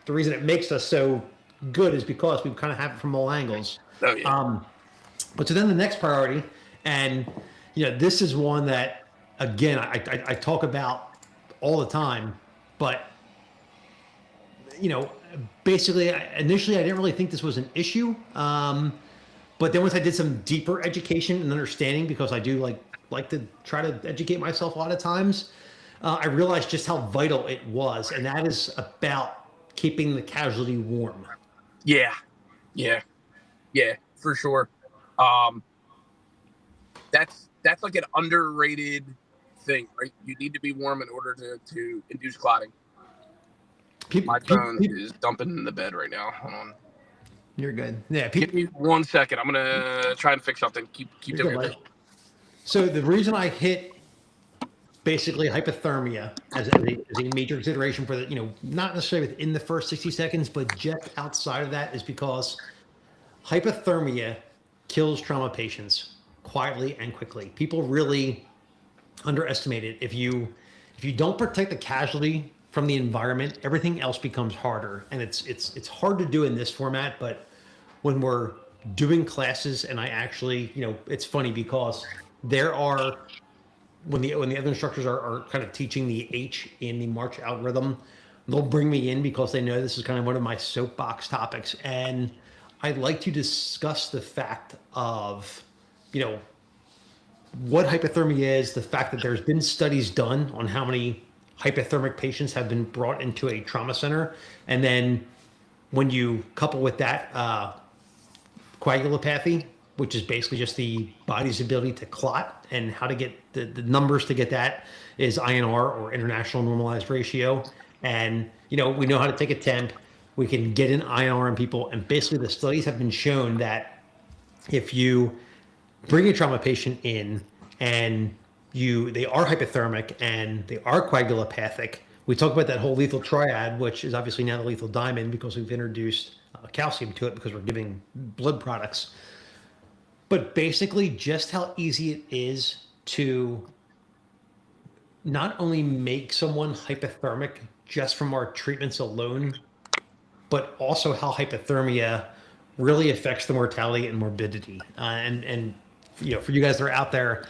The reason it makes us so good is because we kind of have it from all angles. Oh, yeah. But so then the next priority, and you know, this is one that again I talk about all the time, but you know, basically initially I didn't really think this was an issue, but then once I did some deeper education and understanding, because I do like to try to educate myself a lot of times, I realized just how vital it was, and that is about keeping the casualty warm. Yeah, for sure. That's like an underrated thing, right? You need to be warm in order to induce clotting. My phone is dumping in the bed right now. Hold on. You're good. Yeah. Give me 1 second. I'm gonna try and fix something. Keep doing it. So the reason I hit basically hypothermia as a major consideration for the, you know, not necessarily within the first 60 seconds, but just outside of that, is because hypothermia kills trauma patients quietly and quickly. People really underestimate it. If you don't protect the casualty from the environment, everything else becomes harder. And it's hard to do in this format, but when we're doing classes, and I actually, you know, it's funny because there are, when the other instructors are kind of teaching the H in the March algorithm, they'll bring me in because they know this is kind of one of my soapbox topics. And I'd like to discuss the fact of, you know, what hypothermia is, the fact that there's been studies done on how many hypothermic patients have been brought into a trauma center. And then when you couple with that coagulopathy, which is basically just the body's ability to clot, and how to get the numbers to get that is INR, or international normalized ratio. And, you know, we know how to take a temp. We can get an INR in people. And basically the studies have been shown that if you bring a trauma patient in and they are hypothermic and they are coagulopathic, we talk about that whole lethal triad, which is obviously now the lethal diamond because we've introduced calcium to it because we're giving blood products. But basically just how easy it is to not only make someone hypothermic just from our treatments alone, but also how hypothermia really affects the mortality and morbidity. And you know, for you guys that are out there,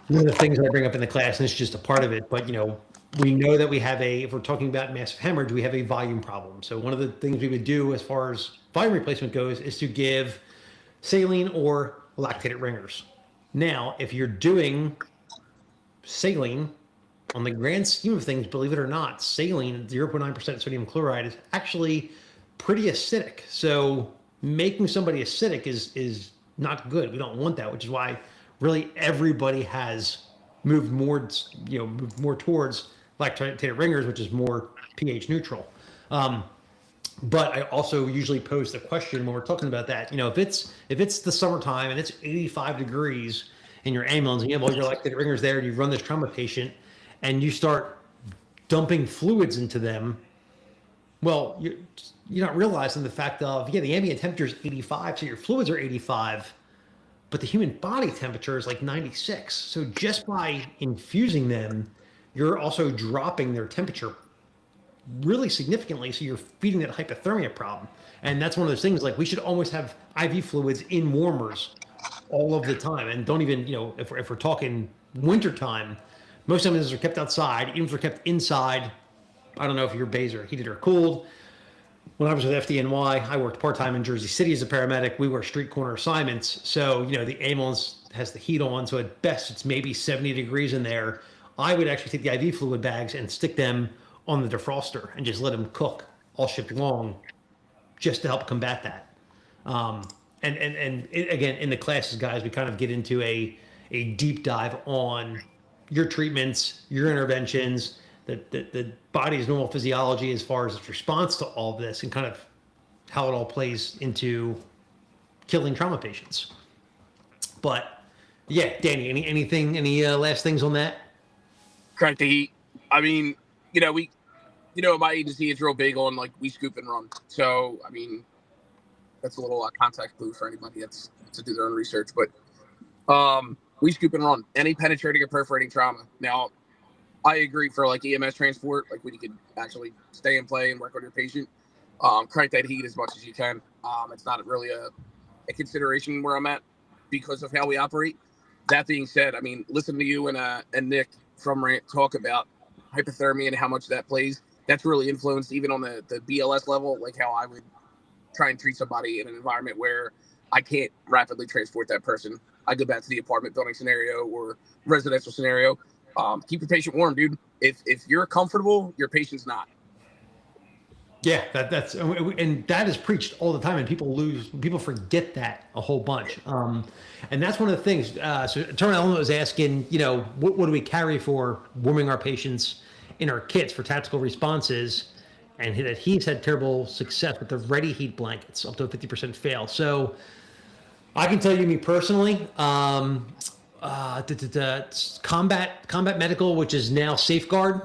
one of the things that I bring up in the class, and it's just a part of it, but you know, we know that we have if we're talking about massive hemorrhage, we have a volume problem. So one of the things we would do as far as volume replacement goes is to give saline or lactated ringers. Now, if you're doing saline, on the grand scheme of things, believe it or not, saline at 0.9% sodium chloride is actually pretty acidic. So making somebody acidic is not good. We don't want that, which is why really everybody has moved more towards lactated ringers, which is more pH neutral. But I also usually pose the question when we're talking about that, you know, if it's the summertime and it's 85 degrees in your ambulance and you have all your lactated ringers there and you run this trauma patient and you start dumping fluids into them, well, you're not realizing the fact of, the ambient temperature is 85, so your fluids are 85, but the human body temperature is like 96. So just by infusing them, you're also dropping their temperature really significantly, so you're feeding that hypothermia problem. And that's one of those things, like we should always have IV fluids in warmers all of the time. And don't even, you know, if we're talking wintertime, most ambulances are kept outside. Even if they're kept inside, I don't know if your bays are heated or cooled, when I was with FDNY, I worked part-time in Jersey City as a paramedic. We were street corner assignments. So, the ambulance has the heat on. So at best, it's maybe 70 degrees in there. I would actually take the IV fluid bags and stick them on the defroster and just let them cook all shift long just to help combat that. Again, in the classes, guys, we kind of get into a deep dive on your treatments, your interventions, the body's normal physiology as far as its response to all of this, and kind of how it all plays into killing trauma patients. But yeah, Danny, any last things on that? Crank the heat. I mean, my agency is real big on like we scoop and run. So I mean, that's a little context clue for anybody that's to do their own research. But we scoop and run any penetrating or perforating trauma. Now, I agree for like EMS transport, like when you can actually stay and play and work on your patient, crank that heat as much as you can. It's not really a consideration where I'm at because of how we operate. That being said, I mean, listen to you and Nick from Rant talk about hypothermia and how much that plays. That's really influenced even on the BLS level, like how I would try and treat somebody in an environment where I can't rapidly transport that person. I go back to the apartment building scenario or residential scenario. Keep your patient warm, dude. If you're comfortable, your patient's not. Yeah, that's and that is preached all the time, and people forget that a whole bunch. And that's one of the things. So Attorney Element was asking, what do we carry for warming our patients in our kits for tactical responses, and that he's had terrible success with the ready heat blankets, up to a 50% fail. So I can tell you, me personally, Combat Medical, which is now Safeguard,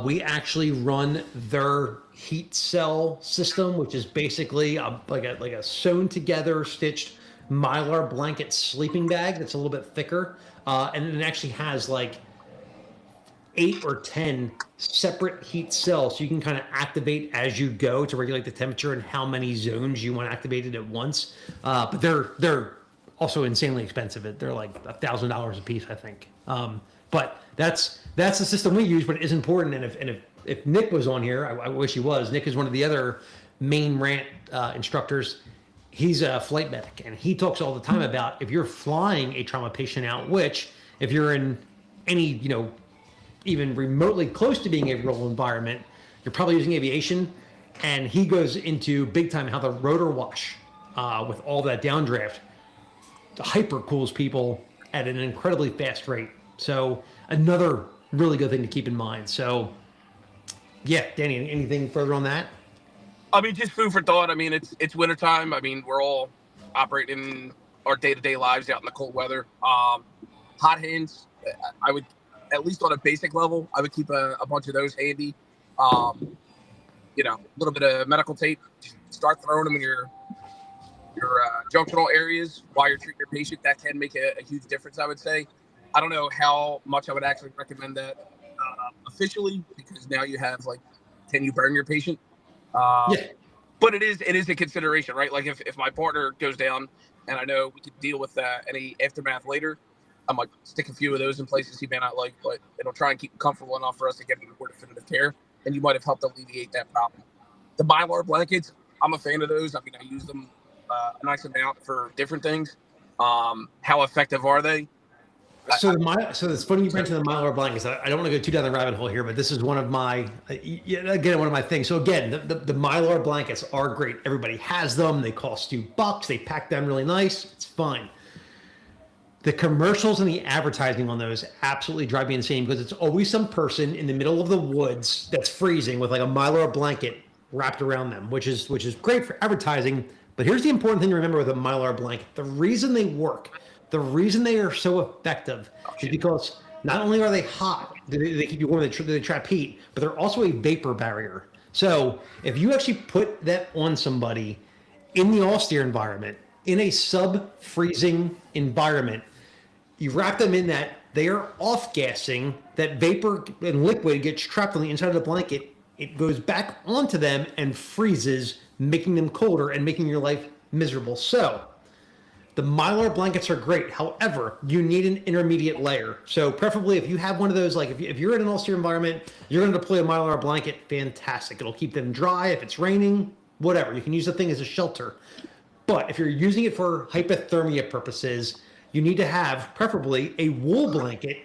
we actually run their heat cell system, which is basically like a sewn together, stitched Mylar blanket sleeping bag that's a little bit thicker, and it actually has like 8 or 10 separate heat cells, so you can kind of activate as you go to regulate the temperature and how many zones you want activated at once. But they're also insanely expensive. They're like $1,000 a piece, I think. But that's the system we use, but it is important. And if Nick was on here, I wish he was. Nick is one of the other main Rant instructors. He's a flight medic, and he talks all the time about if you're flying a trauma patient out, which if you're in any, even remotely close to being a real environment, you're probably using aviation. And he goes into big time how the rotor wash with all that downdraft hyper cools people at an incredibly fast rate. So another really good thing to keep in mind. So yeah, Danny, anything further on that? I mean, just food for thought. I mean, it's wintertime. I mean, we're all operating our day-to-day lives out in the cold weather. Hot hands, I would, at least on a basic level, I would keep a bunch of those handy. A little bit of medical tape. Just start throwing them in your junctional areas while you're treating your patient. That can make a huge difference, I would say. I don't know how much I would actually recommend that officially, because now you have can you burn your patient? Yeah. But it is a consideration, right? Like if my partner goes down and I know we could deal with any aftermath later, I might stick a few of those in places he may not like, but it'll try and keep him comfortable enough for us to get him more definitive care, and you might have helped alleviate that problem. The Mylar blankets, I'm a fan of those. I mean, I use them a nice amount for different things. How effective are they? So it's funny you mentioned the Mylar blankets. I don't want to go too down the rabbit hole here, but this is one of my things. So again, the Mylar blankets are great. Everybody has them. They cost $2. They pack them really nice. It's fine. The commercials and the advertising on those absolutely drive me insane, because it's always some person in the middle of the woods that's freezing with like a Mylar blanket wrapped around them, which is great for advertising. But here's the important thing to remember with a Mylar blanket. The reason they work, the reason they are so effective is because not only are they hot, they keep you warm, they trap heat, but they're also a vapor barrier. So if you actually put that on somebody in the austere environment, in a sub-freezing environment, you wrap them in that, they are off-gassing, that vapor and liquid gets trapped on the inside of the blanket, it goes back onto them and freezes, making them colder and making your life miserable. So the Mylar blankets are great. However, you need an intermediate layer. So preferably if you have one of those, like if you're in an austere environment, you're going to deploy a Mylar blanket, fantastic. It'll keep them dry. If it's raining, whatever. You can use the thing as a shelter. But if you're using it for hypothermia purposes, you need to have preferably a wool blanket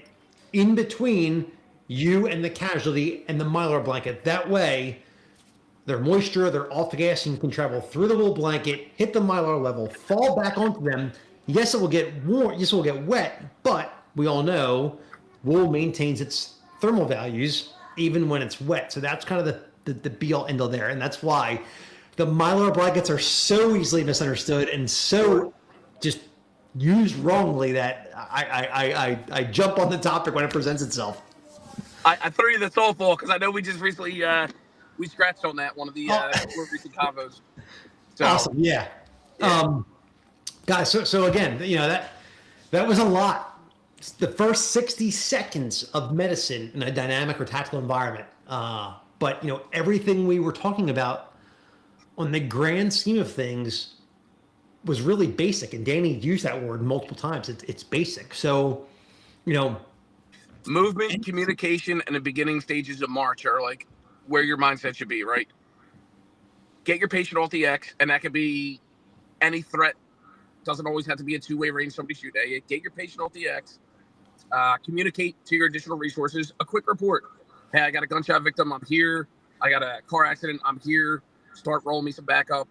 in between you and the casualty and the Mylar blanket. That way, their moisture, their off-gassing can travel through the wool blanket, hit the Mylar level, fall back onto them. Yes, it will get warm. Yes, it will get wet, but we all know wool maintains its thermal values even when it's wet. So that's kind of the be-all, end-all there, and that's why the Mylar blankets are so easily misunderstood and so just used wrongly that I jump on the topic when it presents itself. I threw you the softball because I know we just recently we scratched on that one of the more recent combos. So, awesome, yeah. Guys, so again, that was a lot. The first 60 seconds of medicine in a dynamic or tactical environment. But everything we were talking about on the grand scheme of things was really basic, and Danny used that word multiple times. It's basic. So, movement, communication, and the beginning stages of March are like where your mindset should be, right? Get your patient off the X, and that could be any threat. Doesn't always have to be a two-way range, somebody shoot at you. Get your patient off the X. Communicate to your additional resources. A quick report. Hey, I got a gunshot victim. I'm here. I got a car accident. I'm here. Start rolling me some backup,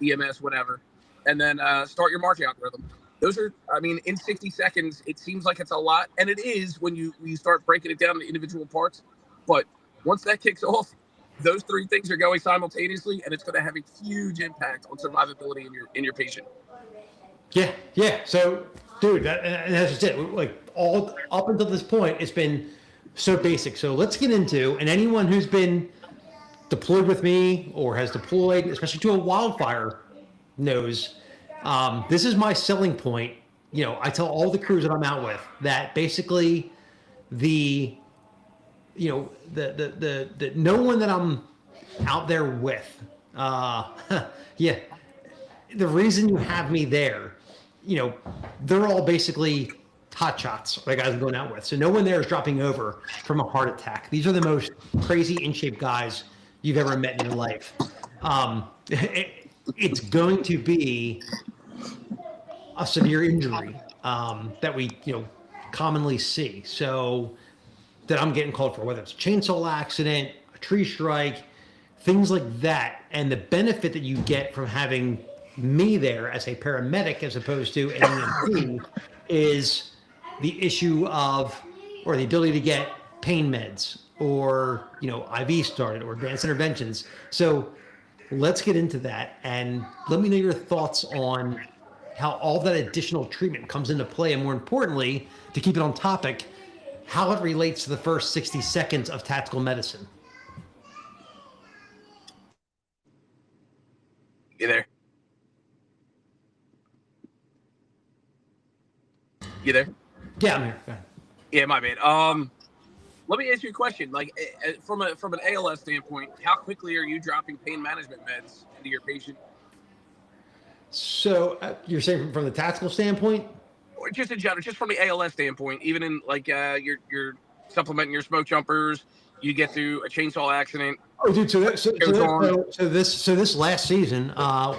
EMS, whatever. And then start your marching algorithm. Those are, in 60 seconds, it seems like it's a lot. And it is when you start breaking it down into individual parts. But once that kicks off, those three things are going simultaneously, and it's going to have a huge impact on survivability in your patient. Yeah. So, dude, that's just it. Like all up until this point, it's been so basic. So let's get into, and anyone who's been deployed with me or has deployed, especially to a wildfire, knows this is my selling point. I tell all the crews that I'm out with that basically the no one that I'm out there with, the reason you have me there, they're all basically hot shots, the guys I'm going out with. So no one there is dropping over from a heart attack. These are the most crazy in shape guys you've ever met in your life. It's going to be a severe injury that we commonly see. So that I'm getting called for, whether it's a chainsaw accident, a tree strike, things like that. And the benefit that you get from having me there as a paramedic as opposed to an EMT is the issue of, or the ability to get pain meds or, IV started or advanced interventions. So let's get into that and let me know your thoughts on how all that additional treatment comes into play. And more importantly, to keep it on topic, how it relates to the first 60 seconds of tactical medicine. You there? You there? Yeah, I'm here. Go ahead. Yeah, my bad. Let me ask you a question. Like, from an ALS standpoint, how quickly are you dropping pain management meds into your patient? So you're saying from the tactical standpoint? Or just in general, just from the ALS standpoint, even in like you're supplementing your smoke jumpers, you get through a chainsaw accident. Oh, dude! So this last season,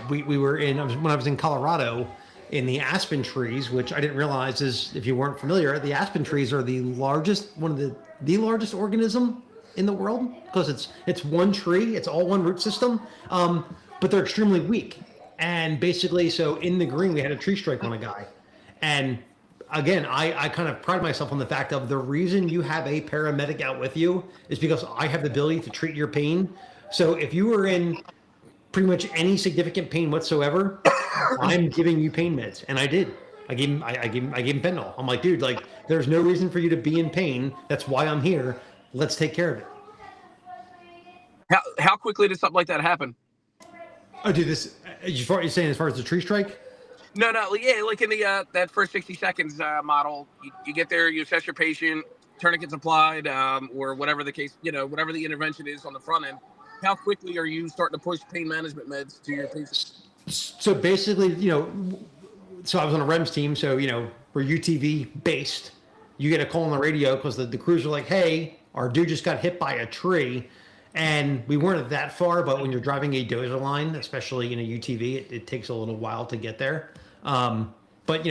we were in when I was in Colorado in the aspen trees, which I didn't realize is, if you weren't familiar, the aspen trees are the largest, one of the largest organism in the world because it's one tree, it's all one root system, but they're extremely weak. And basically, so in the green, we had a tree strike on a guy. And again, I kind of pride myself on the fact of the reason you have a paramedic out with you is because I have the ability to treat your pain. So if you were in pretty much any significant pain whatsoever, I'm giving you pain meds. And I did. I gave him fentanyl. I'm like, dude, like there's no reason for you to be in pain. That's why I'm here. Let's take care of it. How quickly did something like that happen? Oh, dude, you're saying as far as the tree strike? No, yeah, like in the that first 60 seconds model, you get there, you assess your patient, tourniquets applied, or whatever the case, whatever the intervention is on the front end. How quickly are you starting to push pain management meds to your patients? So basically, so I was on a REMS team, so we're UTV based. You get a call on the radio because the crews are like, "Hey, our dude just got hit by a tree," And we weren't that far, but when you're driving a dozer line, especially in a UTV, it takes a little while to get there. But,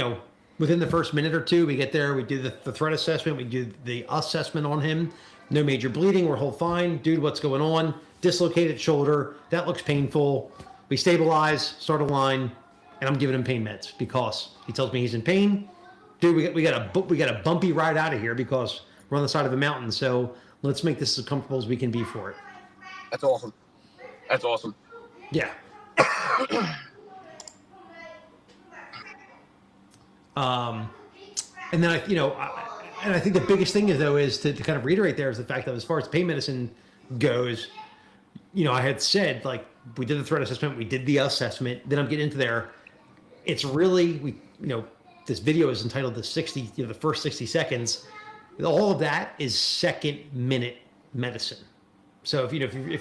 within the first minute or two, we get there, we do the threat assessment, we do the assessment on him. No major bleeding, we're whole fine. Dude, what's going on? Dislocated shoulder, that looks painful. We stabilize, start a line, and I'm giving him pain meds because he tells me he's in pain. Dude, we got a bumpy ride out of here because we're on the side of a mountain, so let's make this as comfortable as we can be for it. That's awesome. That's awesome. Yeah. And then I think the biggest thing is to kind of reiterate there is the fact that as far as pain medicine goes, I had said, like, we did the threat assessment, we did the assessment, then I'm getting into there. It's really, this video is entitled the first 60 seconds. All of that is second minute medicine. So if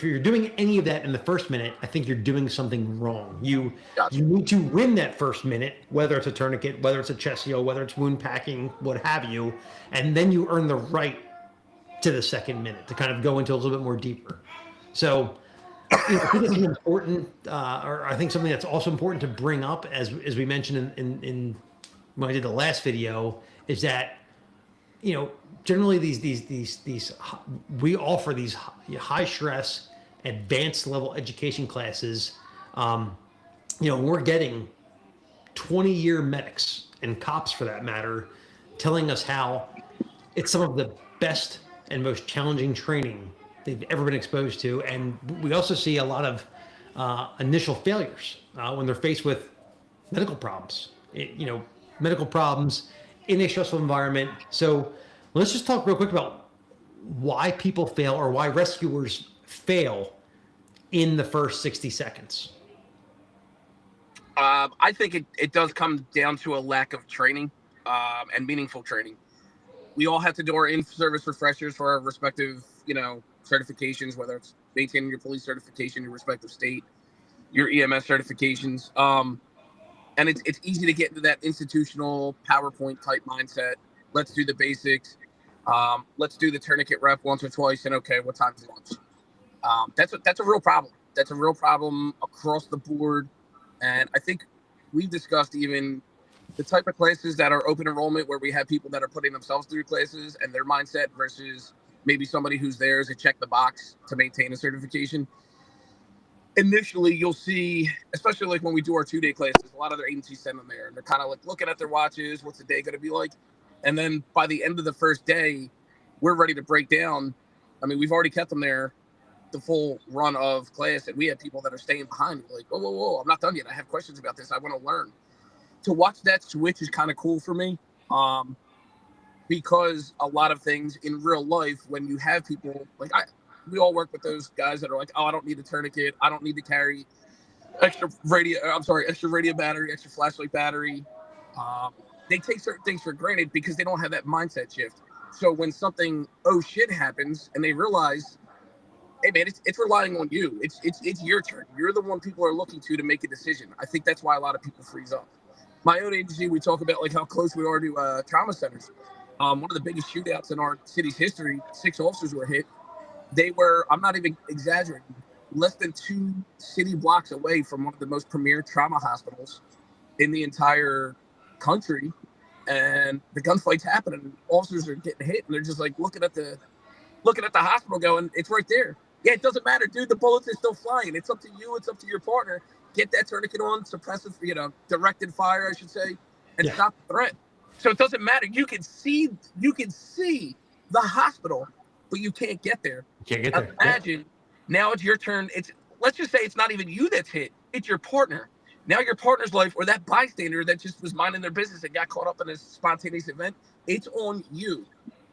you're doing any of that in the first minute, I think you're doing something wrong. You need to win that first minute, whether it's a tourniquet, whether it's a chest seal, whether it's wound packing, what have you, and then you earn the right to the second minute to kind of go into a little bit more deeper. So I think it's important, or I think something that's also important to bring up, as we mentioned in when I did the last video, is that generally these we offer these high stress, advanced level education classes. We're getting 20-year medics and cops, for that matter, telling us how it's some of the best and most challenging training they've ever been exposed to. And we also see a lot of initial failures when they're faced with medical problems. Medical problems in a stressful environment. So let's just talk real quick about why people fail, or why rescuers fail in the first 60 seconds. I think it does come down to a lack of training and meaningful training. We all have to do our in-service refreshers for our respective, certifications, whether it's maintaining your police certification, your respective state, your EMS certifications. And it's easy to get into that institutional PowerPoint type mindset. Let's do the basics. Let's do the tourniquet rep once or twice, and okay, what time's lunch? That's a real problem. That's a real problem across the board. And I think we've discussed even the type of classes that are open enrollment, where we have people that are putting themselves through classes and their mindset versus maybe somebody who's there to check the box to maintain a certification. Initially, you'll see, especially like when we do our 2-day classes, a lot of their agencies send them there, and they're kind of like looking at their watches. What's the day going to be like? And then by the end of the first day, we're ready to break down. I mean, we've already kept them there the full run of class, and we have people that are staying behind. Like, whoa, I'm not done yet. I have questions about this. I want to learn. To watch that switch is kind of cool for me, because a lot of things in real life, when you have people like we all work with those guys that are like, oh, I don't need a tourniquet. I don't need to carry extra radio battery, extra flashlight battery. They take certain things for granted because they don't have that mindset shift. So when something, oh shit, happens, and they realize, hey man, it's relying on you. It's your turn. You're the one people are looking to make a decision. I think that's why a lot of people freeze up. My own agency, we talk about like how close we are to trauma centers. One of the biggest shootouts in our city's history, 6 officers were hit. They were, I'm not even exaggerating, less than 2 city blocks away from one of the most premier trauma hospitals in the entire country. And the gunfight's happening, and officers are getting hit, and they're just like looking at the hospital going, it's right there. Yeah, it doesn't matter, dude. The bullets are still flying. It's up to you. It's up to your partner. Get that tourniquet on, suppressive, directed fire, I should say, and stop the threat. So it doesn't matter. You can see the hospital, but you can't get there. Can't get there. Imagine now it's your turn. Let's just say it's not even you that's hit. It's your partner. Now your partner's life, or that bystander that just was minding their business and got caught up in a spontaneous event, it's on you.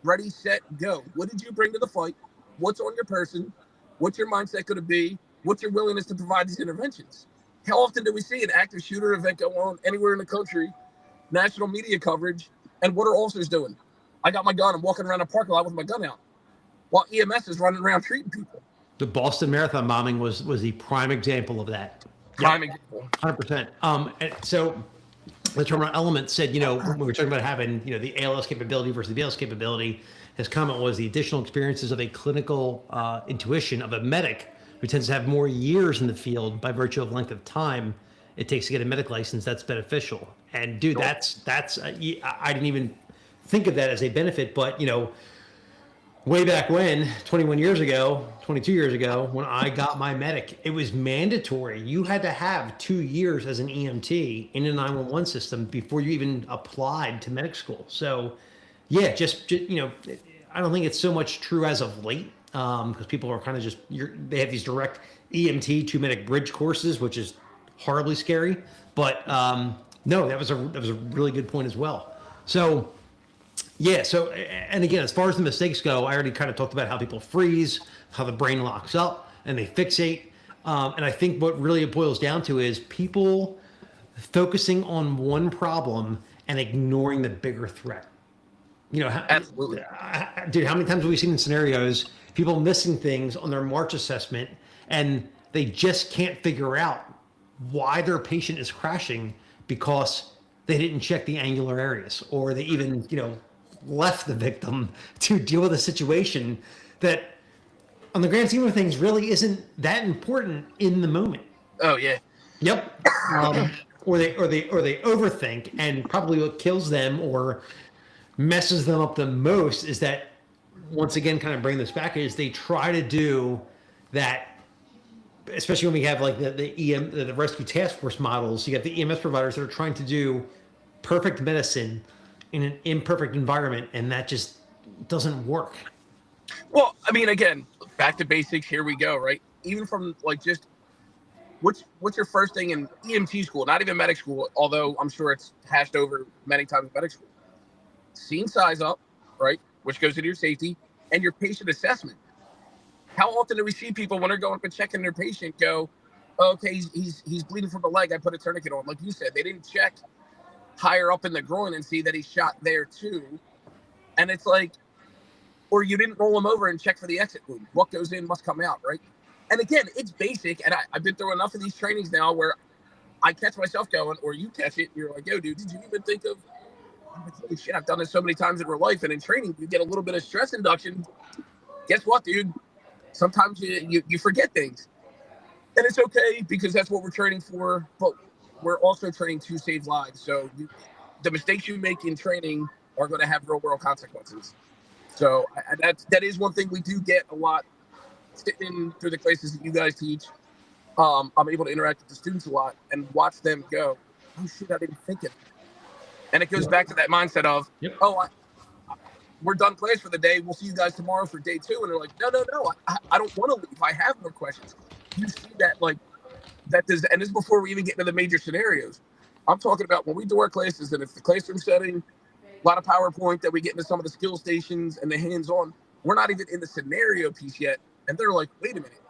Ready, set, go. What did you bring to the fight? What's on your person? What's your mindset going to be? What's your willingness to provide these interventions? How often do we see an active shooter event go on anywhere in the country, national media coverage, and what are officers doing? I got my gun. I'm walking around a parking lot with my gun out, while EMS is running around treating people. The Boston Marathon bombing was the prime example of that. Prime example. 100%. And so the terminal element said, when we were talking about having, the ALS capability versus the BLS capability, his comment was the additional experiences of a clinical intuition of a medic who tends to have more years in the field by virtue of length of time it takes to get a medic license. That's beneficial. And dude, that's I didn't even think of that as a benefit, but way back when, 21 years ago, 22 years ago, when I got my medic, it was mandatory. You had to have 2 years as an EMT in a 911 system before you even applied to medic school. So, yeah, just I don't think it's so much true as of late because people are kind of they have these direct EMT to medic bridge courses, which is horribly scary. But no, that was a really good point as well. So. Yeah. So, and again, as far as the mistakes go, I already kind of talked about how people freeze, how the brain locks up and they fixate. And I think what really it boils down to is people focusing on one problem and ignoring the bigger threat. Absolutely. Dude, how many times have we seen in scenarios, people missing things on their March assessment and they just can't figure out why their patient is crashing because they didn't check the angular areas, or they even, left the victim to deal with a situation that on the grand scheme of things really isn't that important in the moment. Oh yeah. Yep. Or they overthink, and probably what kills them or messes them up the most is that, once again, kind of bring this back, is they try to do that, especially when we have like the rescue task force models. You got the EMS providers that are trying to do perfect medicine in an imperfect environment, and that just doesn't work. Well, I mean, again, back to basics. Here we go, right? Even from like just what's your first thing in EMT school? Not even medic school, although I'm sure it's hashed over many times in medic school. Scene size up, right? Which goes into your safety and your patient assessment. How often do we see people when they're going up and checking their patient go, okay, he's bleeding from the leg, I put a tourniquet on. Like you said, they didn't check higher up in the groin and see that he's shot there too. And it's like, or you didn't roll him over and check for the exit wound. What goes in must come out, right? And again, it's basic. And I've been through enough of these trainings now where I catch myself going, or you catch it, and you're like, yo, dude, did you even think of, I'm like, holy shit, I've done this so many times in real life. And in training, you get a little bit of stress induction. Guess what, dude? Sometimes you forget things. And it's okay, because that's what we're training for. But we're also training to save lives. So the mistakes you make in training are going to have real world consequences. So that is one thing we do get a lot sitting through the classes that you guys teach. I'm able to interact with the students a lot and watch them go, oh shit, I didn't think of it. And it goes back to that mindset of, we're done class for the day. We'll see you guys tomorrow for day 2. And they're like, no, I don't want to leave. I have more questions. You see that, like, and this is before we even get into the major scenarios. I'm talking about when we do our classes, and it's the classroom setting, a lot of PowerPoint, that we get into some of the skill stations and the hands-on. We're not even in the scenario piece yet. And they're like, wait a minute.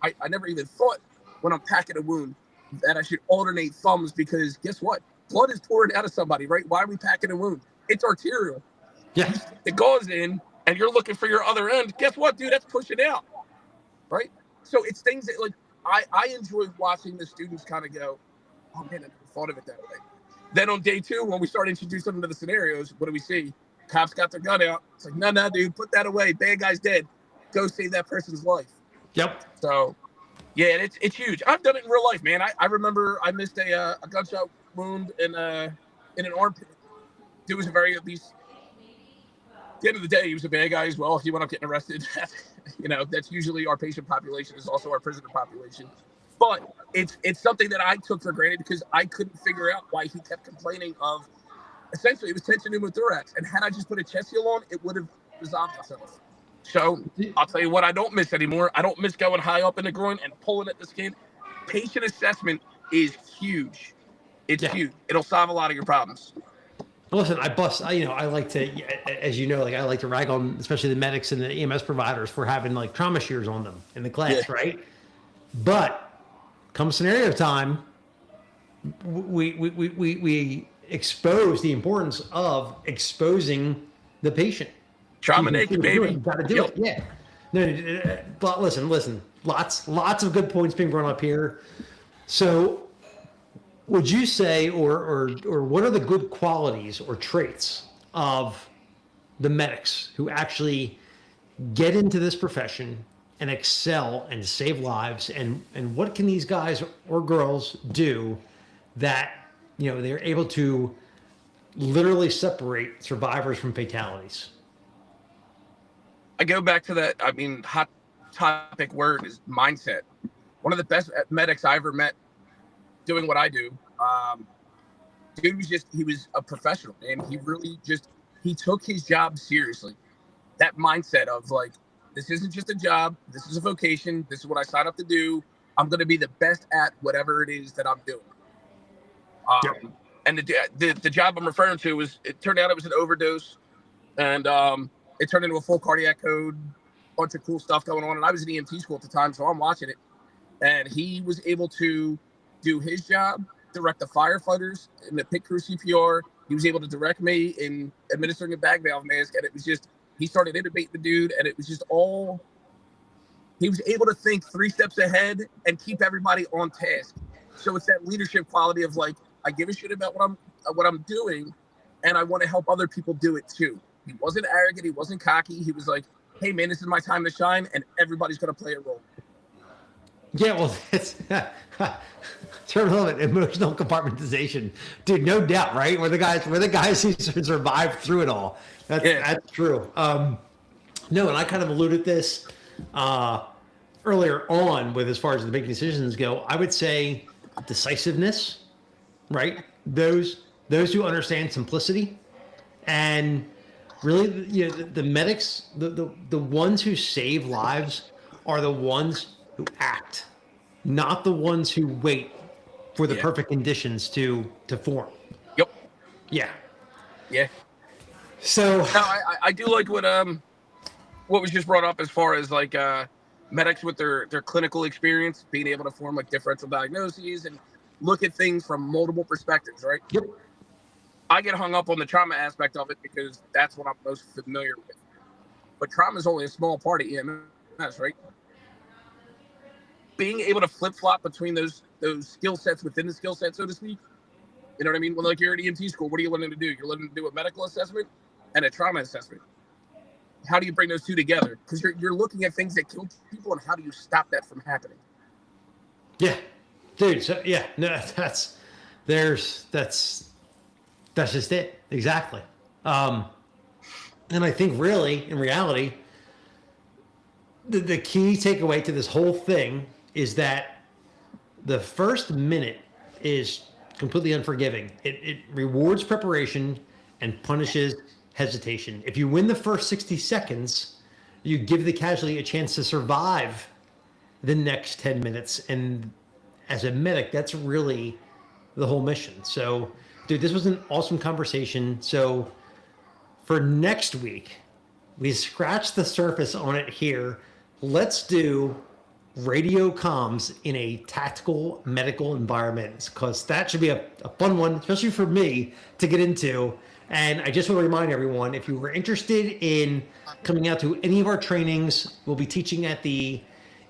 I never even thought when I'm packing a wound that I should alternate thumbs, because guess what? Blood is pouring out of somebody, right? Why are we packing a wound? It's arterial. Yeah. It goes in and you're looking for your other end. Guess what, dude? That's pushing out, right? So it's things that, like, I enjoy watching the students kind of go, oh man, I never thought of it that way. Then on day 2, when we start introducing them to the scenarios, what do we see? Cops got their gun out. It's like, no, dude, put that away. Bad guy's dead. Go save that person's life. Yep. So, yeah, it's huge. I've done it in real life, man. I remember I missed a gunshot wound in an armpit. Dude was at least, at the end of the day, he was a bad guy as well. He wound up getting arrested. That's usually our patient population, is also our prisoner population. But it's something that I took for granted because I couldn't figure out why he kept complaining of, essentially, it was tension pneumothorax. And had I just put a chest seal on, it would have resolved itself. So I'll tell you what I don't miss anymore. I don't miss going high up in the groin and pulling at the skin. Patient assessment is huge. It's huge. It'll solve a lot of your problems. Listen, I like to, as you know, like I like to rag on, especially the medics and the EMS providers for having like trauma shears on them in the class, right? But come scenario time, we expose the importance of exposing the patient. Trauma naked, baby. You got to do it. Yeah. No, but listen. Lots of good points being brought up here. So, would you say, or what are the good qualities or traits of the medics who actually get into this profession and excel and save lives, and what can these guys or girls do that, you know, they're able to literally separate survivors from fatalities? I go back to that. I mean, hot topic word is mindset. One of the best medics I ever met doing what I do. Dude he was a professional, and he took his job seriously. That mindset of like, this isn't just a job, this is a vocation, this is what I signed up to do. I'm going to be the best at whatever it is that I'm doing. And the job I'm referring to it turned out it was an overdose, and it turned into a full cardiac code, bunch of cool stuff going on. And I was in EMT school at the time, so I'm watching it. And he was able to do his job, direct the firefighters in the pit crew CPR. He was able to direct me in administering a bag valve mask. And it was just, he started intubating the dude, and it was just all, he was able to think 3 steps ahead and keep everybody on task. So it's that leadership quality of like, I give a shit about what I'm doing, and I want to help other people do it too. He wasn't arrogant. He wasn't cocky. He was like, hey man, this is my time to shine, and everybody's going to play a role. Yeah, well, it's sort of emotional compartmentalization, dude. No doubt, right? We're the guys who survived through it all. That's true. No, and I kind of alluded this earlier on with as far as the big decisions go. I would say decisiveness, right? Those who understand simplicity, and really, you know, the medics, the ones who save lives are the ones who act, not the ones who wait for the perfect conditions to form. Yep. Yeah. Yeah. So no, I do like what was just brought up as far as like medics with their clinical experience, being able to form like differential diagnoses and look at things from multiple perspectives, right? Yep. I get hung up on the trauma aspect of it because that's what I'm most familiar with. But trauma is only a small part of EMS, right? Being able to flip-flop between those skill sets within the skill set, so to speak. You know what I mean? When like you're at EMT school, what are you learning to do? You're learning to do a medical assessment and a trauma assessment. How do you bring those two together? Because you're looking at things that kill people, and how do you stop that from happening? Yeah, dude. So yeah, no, that's just it. Exactly. And I think really, in reality, the key takeaway to this whole thing is that the first minute is completely unforgiving. It rewards preparation and punishes hesitation. If you win the first 60 seconds, you give the casualty a chance to survive the next 10 minutes. And as a medic, that's really the whole mission. So, dude, this was an awesome conversation. So for next week, we scratched the surface on it here. Let's do radio comms in a tactical medical environment, because that should be a fun one, especially for me to get into. And I just want to remind everyone, if you were interested in coming out to any of our trainings, we'll be teaching at the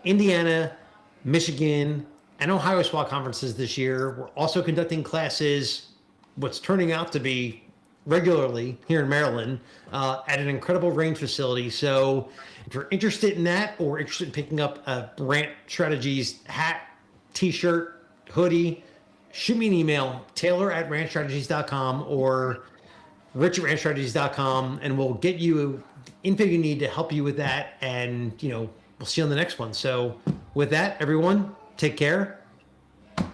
Indiana, Michigan, and Ohio SWAT conferences this year. We're also conducting classes, what's turning out to be regularly here in Maryland, at an incredible range facility. So if you're interested in that, or interested in picking up a Rant Strategies hat, t-shirt, hoodie, shoot me an email, taylor@rantstrategies.com or rich@rantstrategies.com, and we'll get you the info you need to help you with that. And, you know, we'll see you on the next one. So with that, everyone, take care.